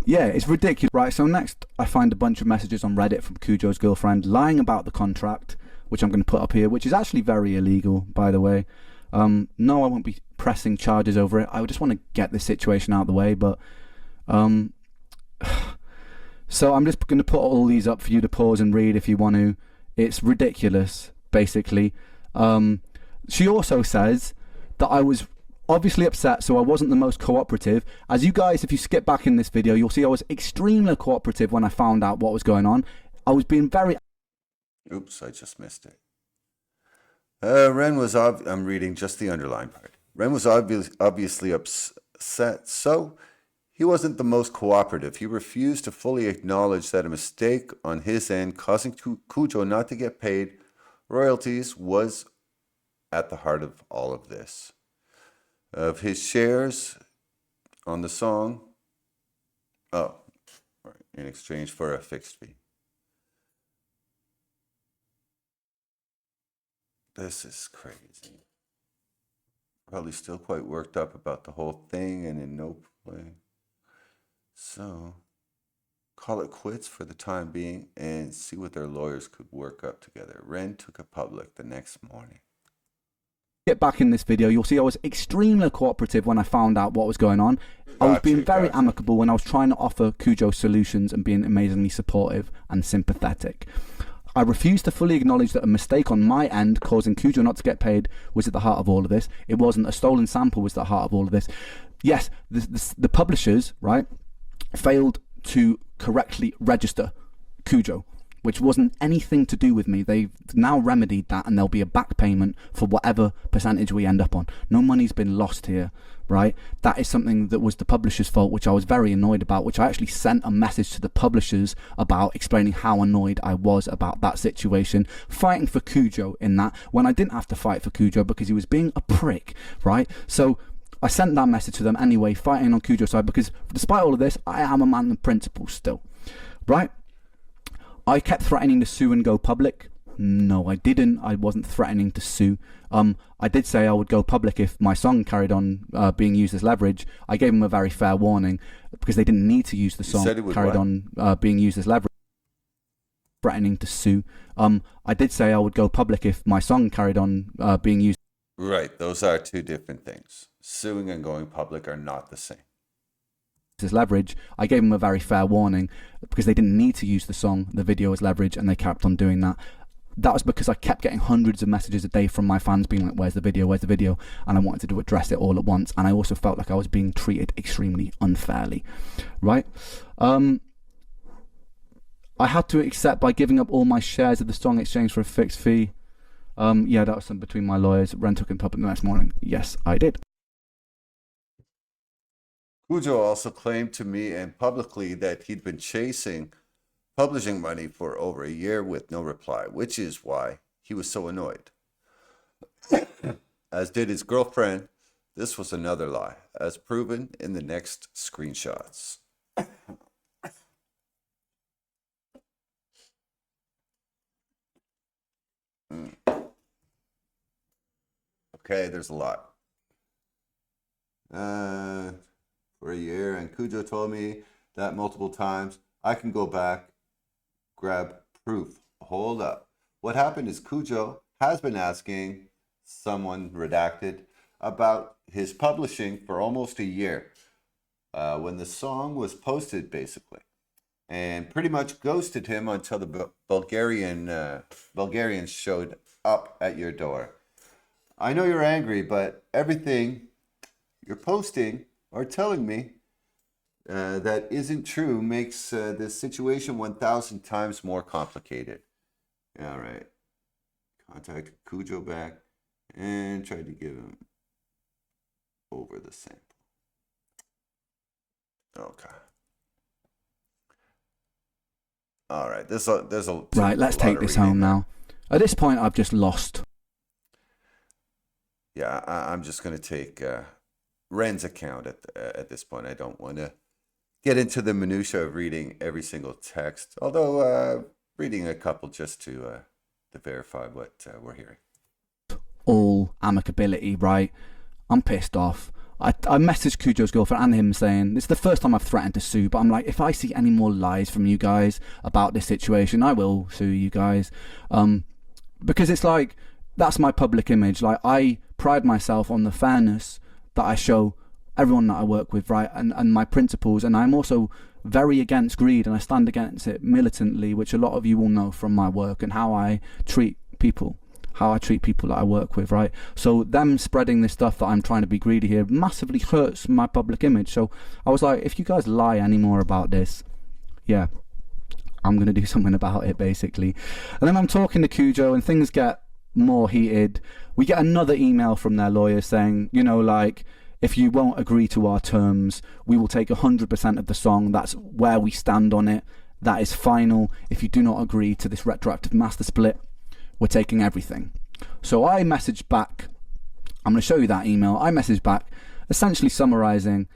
Yeah, it's ridiculous. Right, so next I find a bunch of messages on Reddit from Kujo's girlfriend lying about the contract, which I'm going to put up here, which is actually very illegal, by the way. No, I won't be pressing charges over it. I just want to get this situation out of the way, but... So So I'm just going to put all these up for you to pause and read if you want to. It's ridiculous, basically. She also says that I was obviously upset, so I wasn't the most cooperative. As you guys, if you skip back in this video, you'll see I was extremely cooperative when I found out what was going on. I was being very... Oops, I just missed it. Ren was... I'm reading just the underlined part. Ren was obviously upset, so he wasn't the most cooperative. He refused to fully acknowledge that a mistake on his end, causing Kujo not to get paid royalties, was at the heart of all of this. Of his shares on the song, in exchange for a fixed fee. This is crazy. Probably still quite worked up about the whole thing and in no way. So, call it quits for the time being and see what their lawyers could work up together. Ren took it public the next morning. Get back in this video, you'll see I was extremely cooperative when I found out what was going on. I was being very amicable when I was trying to offer Kujo solutions and being amazingly supportive and sympathetic. I refused to fully acknowledge that a mistake on my end causing Kujo not to get paid was at the heart of all of this. It wasn't. A stolen sample was at the heart of all of this. Yes, the publishers, right, failed to correctly register Kujo, which wasn't anything to do with me. They've now remedied that, and there'll be a back payment for whatever percentage we end up on. No money's been lost here, right? That is something that was the publisher's fault, which I was very annoyed about, which I actually sent a message to the publishers about, explaining how annoyed I was about that situation, fighting for Kujo in that, when I didn't have to fight for Kujo because he was being a prick, right? So I sent that message to them anyway, fighting on Kujo's side, because despite all of this, I am a man of principle still, right? I kept threatening to sue and go public. No, I didn't. I wasn't threatening to sue. I did say I would go public if my song carried on being used as leverage. I gave them a very fair warning because they didn't need to use the song carried on being used as leverage. Threatening to sue. I did say I would go public if my song carried on being used. Right, those are two different things. Suing and going public are not the same. As leverage. I gave them a very fair warning because they didn't need to use the song, the video as leverage, and they kept on doing that. That was because I kept getting hundreds of messages a day from my fans being like, where's the video, where's the video? And I wanted to address it all at once, and I also felt like I was being treated extremely unfairly, right? I had to accept by giving up all my shares of the song in exchange for a fixed fee. Yeah, that was something between my lawyers. Ren took it public the next morning. Yes, I did. Kujo also claimed to me and publicly that he'd been chasing publishing money for over a year with no reply, which is why he was so annoyed. As did his girlfriend. This was another lie, as proven in the next screenshots. Okay, there's a lot. For a year, and Kujo told me that multiple times. I can go back, grab proof. Hold up. What happened is Kujo has been asking someone redacted about his publishing for almost a year when the song was posted, basically, and pretty much ghosted him until the Bulgarians showed up at your door. I know you're angry, but everything you're posting or telling me that isn't true makes this situation 1,000 times more complicated. All right. Contacted Kujo back and tried to give him over the sample. Okay. All right. There's a right. Let's take this home now. At this point, I've just lost. Yeah, I'm just going to take Ren's account at this point. I don't want to get into the minutia of reading every single text, although reading a couple just to verify what we're hearing. All amicability, right? I'm pissed off. I messaged Kujo's girlfriend and him saying, it's the first time I've threatened to sue, but I'm like, if I see any more lies from you guys about this situation, I will sue you guys. Because it's like, that's my public image. Like, I pride myself on the fairness that I show everyone that I work with, right, and my principles. And I'm also very against greed, and I stand against it militantly, which a lot of you will know from my work and how I treat people, that I work with, right? So them spreading this stuff that I'm trying to be greedy here massively hurts my public image. So I was like, if you guys lie anymore about this, yeah, I'm going to do something about it, basically. And then I'm talking to Kujo, and things get more heated. We get another email from their lawyer saying, you know, like, if you won't agree to our terms, we will take 100% of the song. That's where we stand on it. That is final. If you do not agree to this retroactive master split, we're taking everything. So I messaged back. I'm going to show you that email. I messaged back, essentially summarizing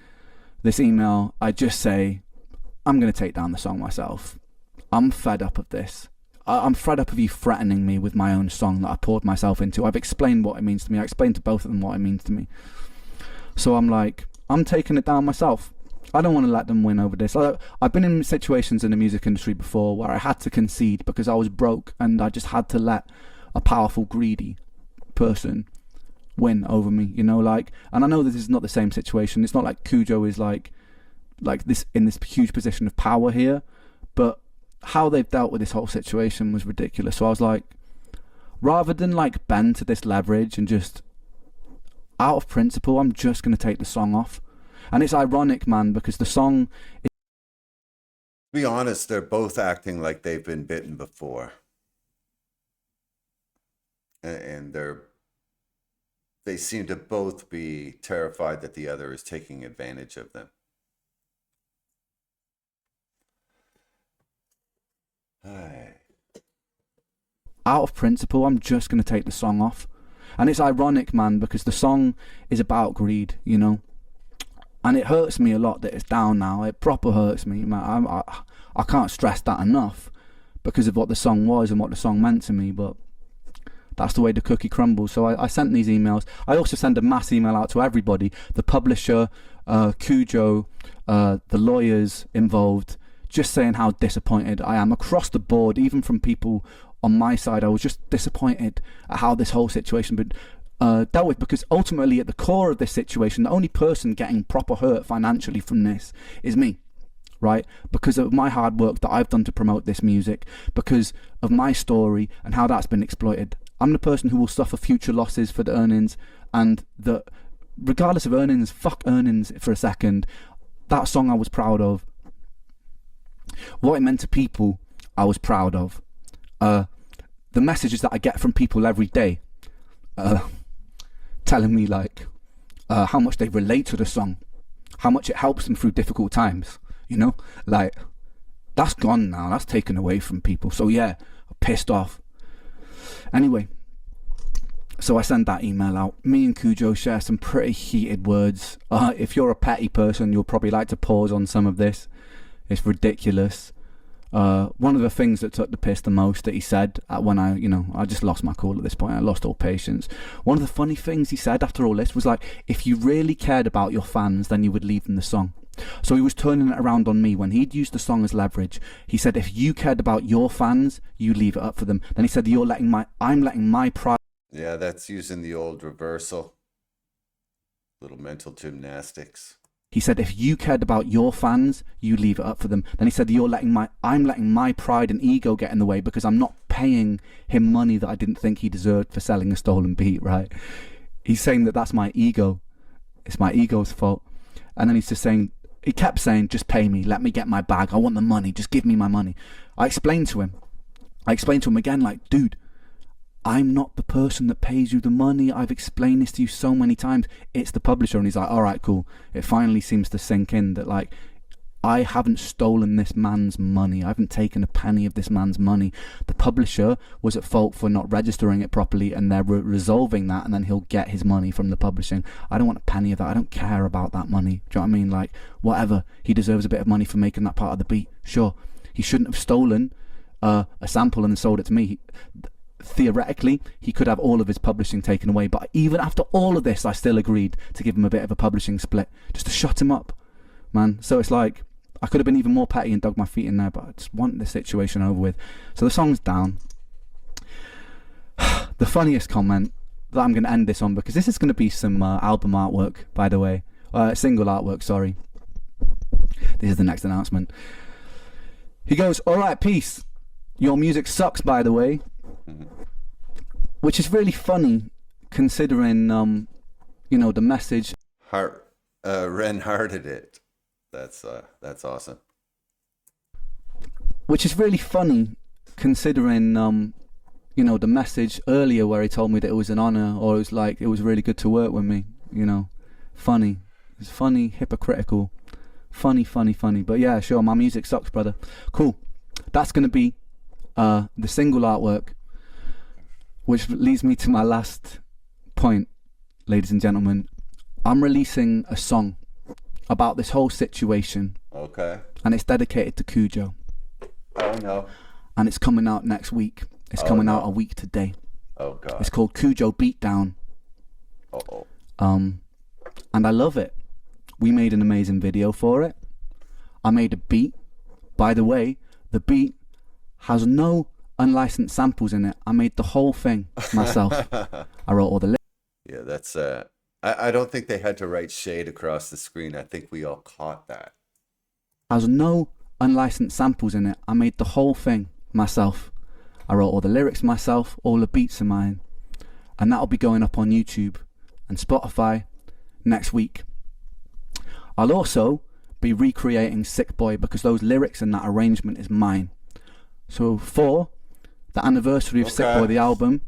this email. I just say, I'm going to take down the song myself. I'm fed up of this. I'm fed up of you threatening me with my own song that I poured myself into. I've explained what it means to me. I explained to both of them what it means to me. So I'm like, I'm taking it down myself. I don't want to let them win over this. I've been in situations in the music industry before where I had to concede because I was broke, and I just had to let a powerful, greedy person win over me, you know, like. And I know this is not the same situation. It's not like Kujo is like this in this huge position of power here, but how they've dealt with this whole situation was ridiculous. So I was like, rather than like bend to this leverage and just out of principle, I'm just going to take the song off. And it's ironic, man, because the song is... To be honest, they're both acting like they've been bitten before. And they seem to both be terrified that the other is taking advantage of them. Out of principle, I'm just going to take the song off. And it's ironic, man, because the song is about greed, you know. And it hurts me a lot that it's down now. It proper hurts me, man. I can't stress that enough because of what the song was and what the song meant to me. But that's the way the cookie crumbles. So I sent these emails. I also sent a mass email out to everybody. The publisher, Kujo, the lawyers involved, just saying how disappointed I am across the board, even from people on my side. I was just disappointed at how this whole situation been dealt with, because ultimately at the core of this situation, the only person getting proper hurt financially from this is me, right? Because of my hard work that I've done to promote this music, because of my story and how that's been exploited. I'm the person who will suffer future losses for the earnings, and regardless of earnings, fuck earnings for a second. That song I was proud of. What it meant to people, I was proud of. The messages that I get from people every day, telling me like how much they relate to the song, how much it helps them through difficult times, you know, like that's gone now. That's taken away from people. So yeah, I'm pissed off. Anyway, so I sent that email out. Me and Kujo share some pretty heated words. If you're a petty person, you'll probably like to pause on some of this. It's ridiculous. One of the things that took the piss the most that he said when I just lost my cool at this point. I lost all patience. One of the funny things he said after all this was like, if you really cared about your fans, then you would leave them the song. So he was turning it around on me when he'd used the song as leverage. He said, if you cared about your fans, you leave it up for them. Then he said, I'm letting my pride. Yeah, that's using the old reversal. Little mental gymnastics. He said, if you cared about your fans, you leave it up for them. Then he said, I'm letting my pride and ego get in the way because I'm not paying him money that I didn't think he deserved for selling a stolen beat, right? He's saying that that's my ego. It's my ego's fault. And then he's just saying, he kept saying, just pay me, let me get my bag. I want the money, just give me my money. I explained to him again, like, dude, I'm not the person that pays you the money. I've explained this to you so many times. It's the publisher. And he's like, all right, cool. It finally seems to sink in that, like, I haven't stolen this man's money. I haven't taken a penny of this man's money. The publisher was at fault for not registering it properly, and they're resolving that, and then he'll get his money from the publishing. I don't want a penny of that. I don't care about that money. Do you know what I mean? Like, whatever. He deserves a bit of money for making that part of the beat. Sure. He shouldn't have stolen a sample and sold it to me. Theoretically, he could have all of his publishing taken away, but even after all of this, I still agreed to give him a bit of a publishing split just to shut him up, man. So it's like, I could have been even more petty and dug my feet in there, but I just want this situation over with. So the song's down. The funniest comment that I'm going to end this on, because this is going to be some album artwork, by the way, single artwork, sorry. This is the next announcement. He goes, alright, peace. Your music sucks, by the way. Which is really funny, considering, you know, the message. Ren hearted it. That's awesome. Which is really funny, considering, you know, the message earlier where he told me that it was an honor, or it was like, it was really good to work with me, you know. Funny. It's funny, hypocritical. Funny. But yeah, sure, my music sucks, brother. Cool. That's going to be the single artwork, which leads me to my last point, ladies and gentlemen. I'm releasing a song about this whole situation. Okay. And it's dedicated to Kujo. Oh, no. And it's coming out next week. It's coming out a week today. Oh, God. It's called Kujo Beatdown. Uh-oh. And I love it. We made an amazing video for it. I made a beat. By the way, the beat has no unlicensed samples in it. I made the whole thing myself. I wrote all the lyrics. Yeah, that's I don't think they had to write shade across the screen. I think we all caught that. Has no unlicensed samples in it. I made the whole thing myself. I wrote all the lyrics myself. All the beats are mine. And that'll be going up on YouTube and Spotify next week. I'll also be recreating Sickboi because those lyrics and that arrangement is mine. So for the anniversary of Sickboi, the album,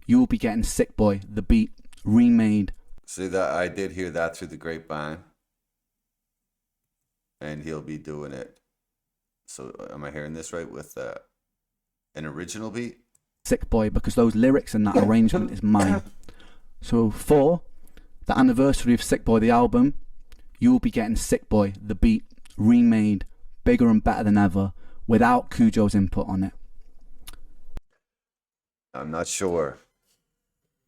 you will be getting Sickboi, the beat, remade. See, that I did hear that through the grapevine. And he'll be doing it. So am I hearing this right with an original beat? Sickboi because those lyrics and that arrangement is mine. So for the anniversary of Sickboi, the album, you will be getting Sickboi, the beat, remade, bigger and better than ever, without Kujo's input on it. I'm not sure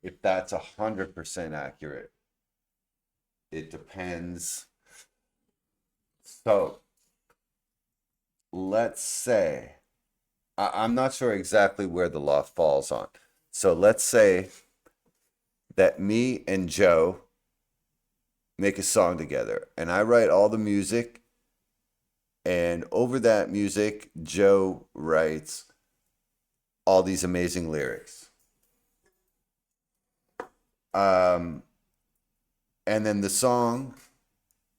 if that's 100% accurate. It depends. So, let's say, I'm not sure exactly where the law falls on. So let's say that me and Joe make a song together and I write all the music, and over that music Joe writes all these amazing lyrics, and then the song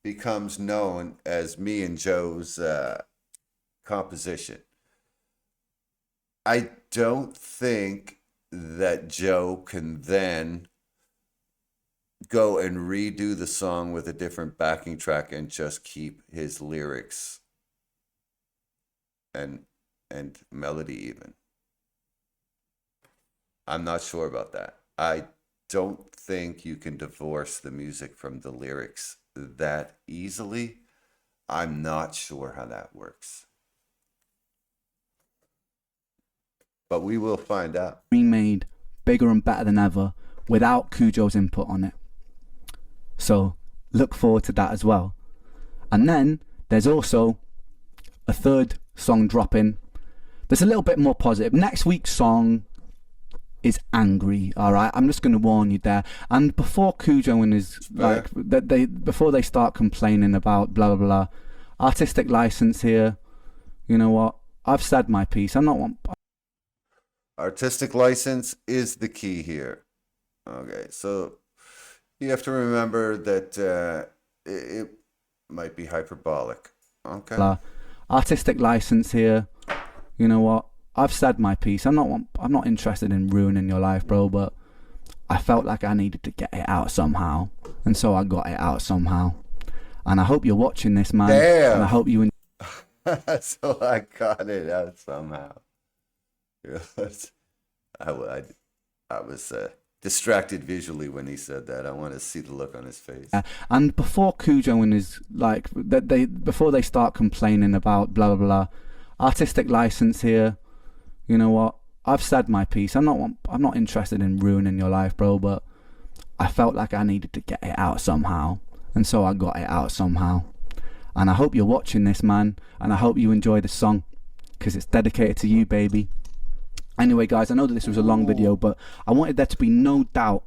becomes known as me and Joe's composition. I don't think that Joe can then go and redo the song with a different backing track and just keep his lyrics and melody even. I'm not sure about that. I don't think you can divorce the music from the lyrics that easily. I'm not sure how that works. But we will find out. Remade, bigger and better than ever, without Kujo's input on it. So look forward to that as well. And then there's also a third song dropping. There's a little bit more positive. Next week's song is angry, all right? I'm just going to warn you there. And before Kujo and his, like, before they start complaining about blah, blah, blah, artistic license here, you know what? I've said my piece. I'm not one. Artistic license is the key here. Okay, so you have to remember that it might be hyperbolic. Okay. Blah. Artistic license here. You know what? I've said my piece. I'm not interested in ruining your life, bro, but I felt like I needed to get it out somehow. And so I got it out somehow. And I hope you're watching this, man. Damn. And I hope you So I got it out somehow. I was distracted visually when he said that. I want to see the look on his face. And before Kujo and his, like, before they start complaining about blah, blah, blah, artistic license here, you know what? I've said my piece. I'm not interested in ruining your life, bro, but I felt like I needed to get it out somehow. And so I got it out somehow. And I hope you're watching this, man. And I hope you enjoy the song, because it's dedicated to you, baby. Anyway, guys, I know that this was a long video, but I wanted there to be no doubt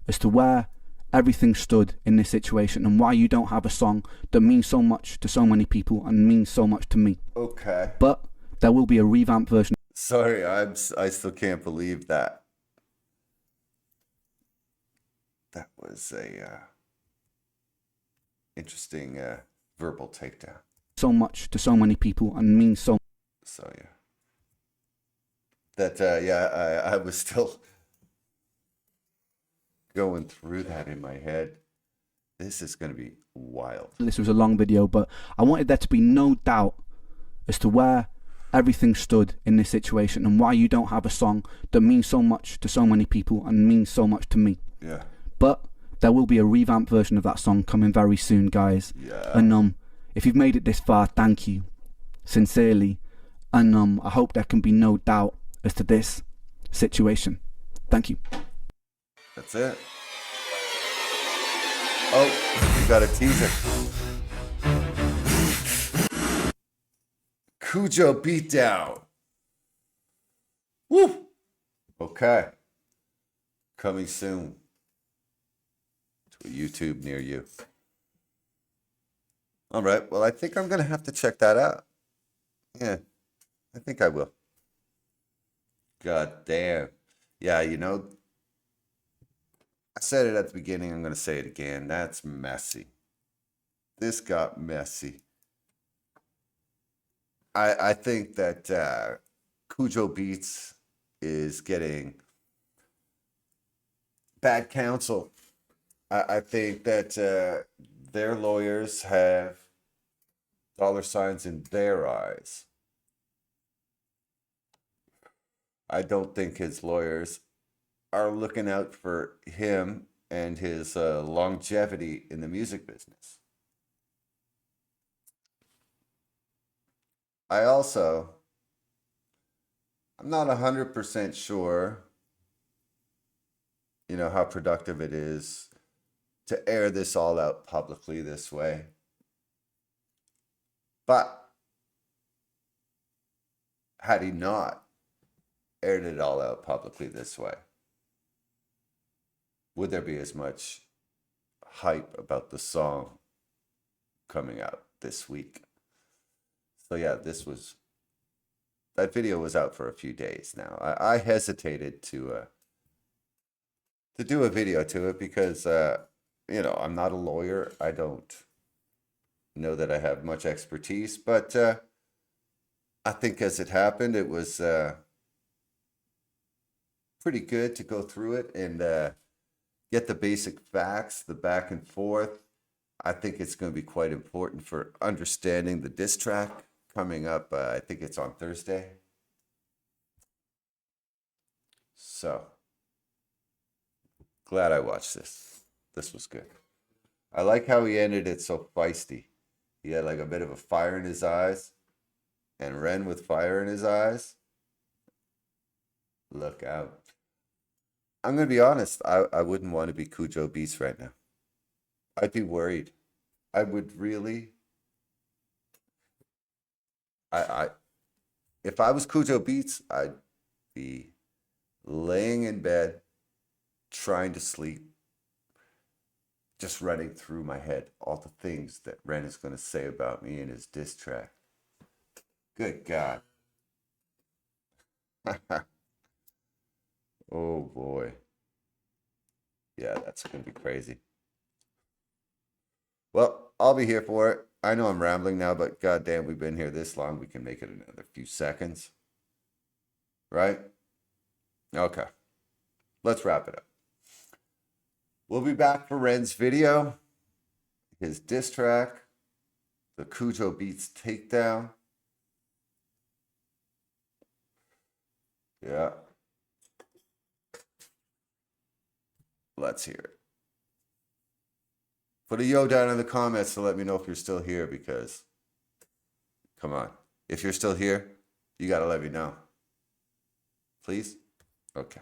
as to where everything stood in this situation and why you don't have a song that means so much to so many people and means so much to me. Okay. But there will be a revamped version. Sorry, I still can't believe that. That was a interesting verbal takedown. So much to so many people and means so. So yeah. That yeah, I was still going through that in my head. This is going to be wild. This was a long video, but I wanted there to be no doubt as to where everything stood in this situation and why you don't have a song that means so much to so many people and means so much to me. Yeah. But there will be a revamped version of that song coming very soon, guys. Yeah. And if you've made it this far, thank you, sincerely. And I hope there can be no doubt as to this situation. Thank you. That's it. Oh, we got a teaser. Cujo Beatdown. Woo! Okay. Coming soon to a YouTube near you. All right. Well, I think I'm going to have to check that out. Yeah, I think I will. God damn. Yeah, you know, I said it at the beginning. I'm going to say it again. That's messy. This got messy. I think that Cujo Beats is getting bad counsel. I think that their lawyers have dollar signs in their eyes. I don't think his lawyers are looking out for him and his longevity in the music business. I'm not 100% sure, you know, how productive it is to air this all out publicly this way. But had he not aired it all out publicly this way, would there be as much hype about the song coming out this week? So yeah, that video was out for a few days now. I hesitated to do a video to it because, you know, I'm not a lawyer. I don't know that I have much expertise, but I think as it happened, it was pretty good to go through it and get the basic facts, the back and forth. I think it's going to be quite important for understanding the diss track coming up. I think it's on Thursday. So, glad I watched this. This was good. I like how he ended it so feisty. He had like a bit of a fire in his eyes. And Ren with fire in his eyes. Look out. I'm going to be honest. I wouldn't want to be Cujo Beats right now. I'd be worried. I would really... if I was Cujo Beats, I'd be laying in bed, trying to sleep, just running through my head all the things that Ren is going to say about me in his diss track. Good God. Oh boy. Yeah, that's going to be crazy. Well, I'll be here for it. I know I'm rambling now, but goddamn, we've been here this long. We can make it another few seconds. Right? Okay. Let's wrap it up. We'll be back for Ren's video, his diss track, the Cujo Beats takedown. Yeah. Let's hear it. Put a yo down in the comments to let me know if you're still here, because, come on. If you're still here, you got to let me know. Please? Okay.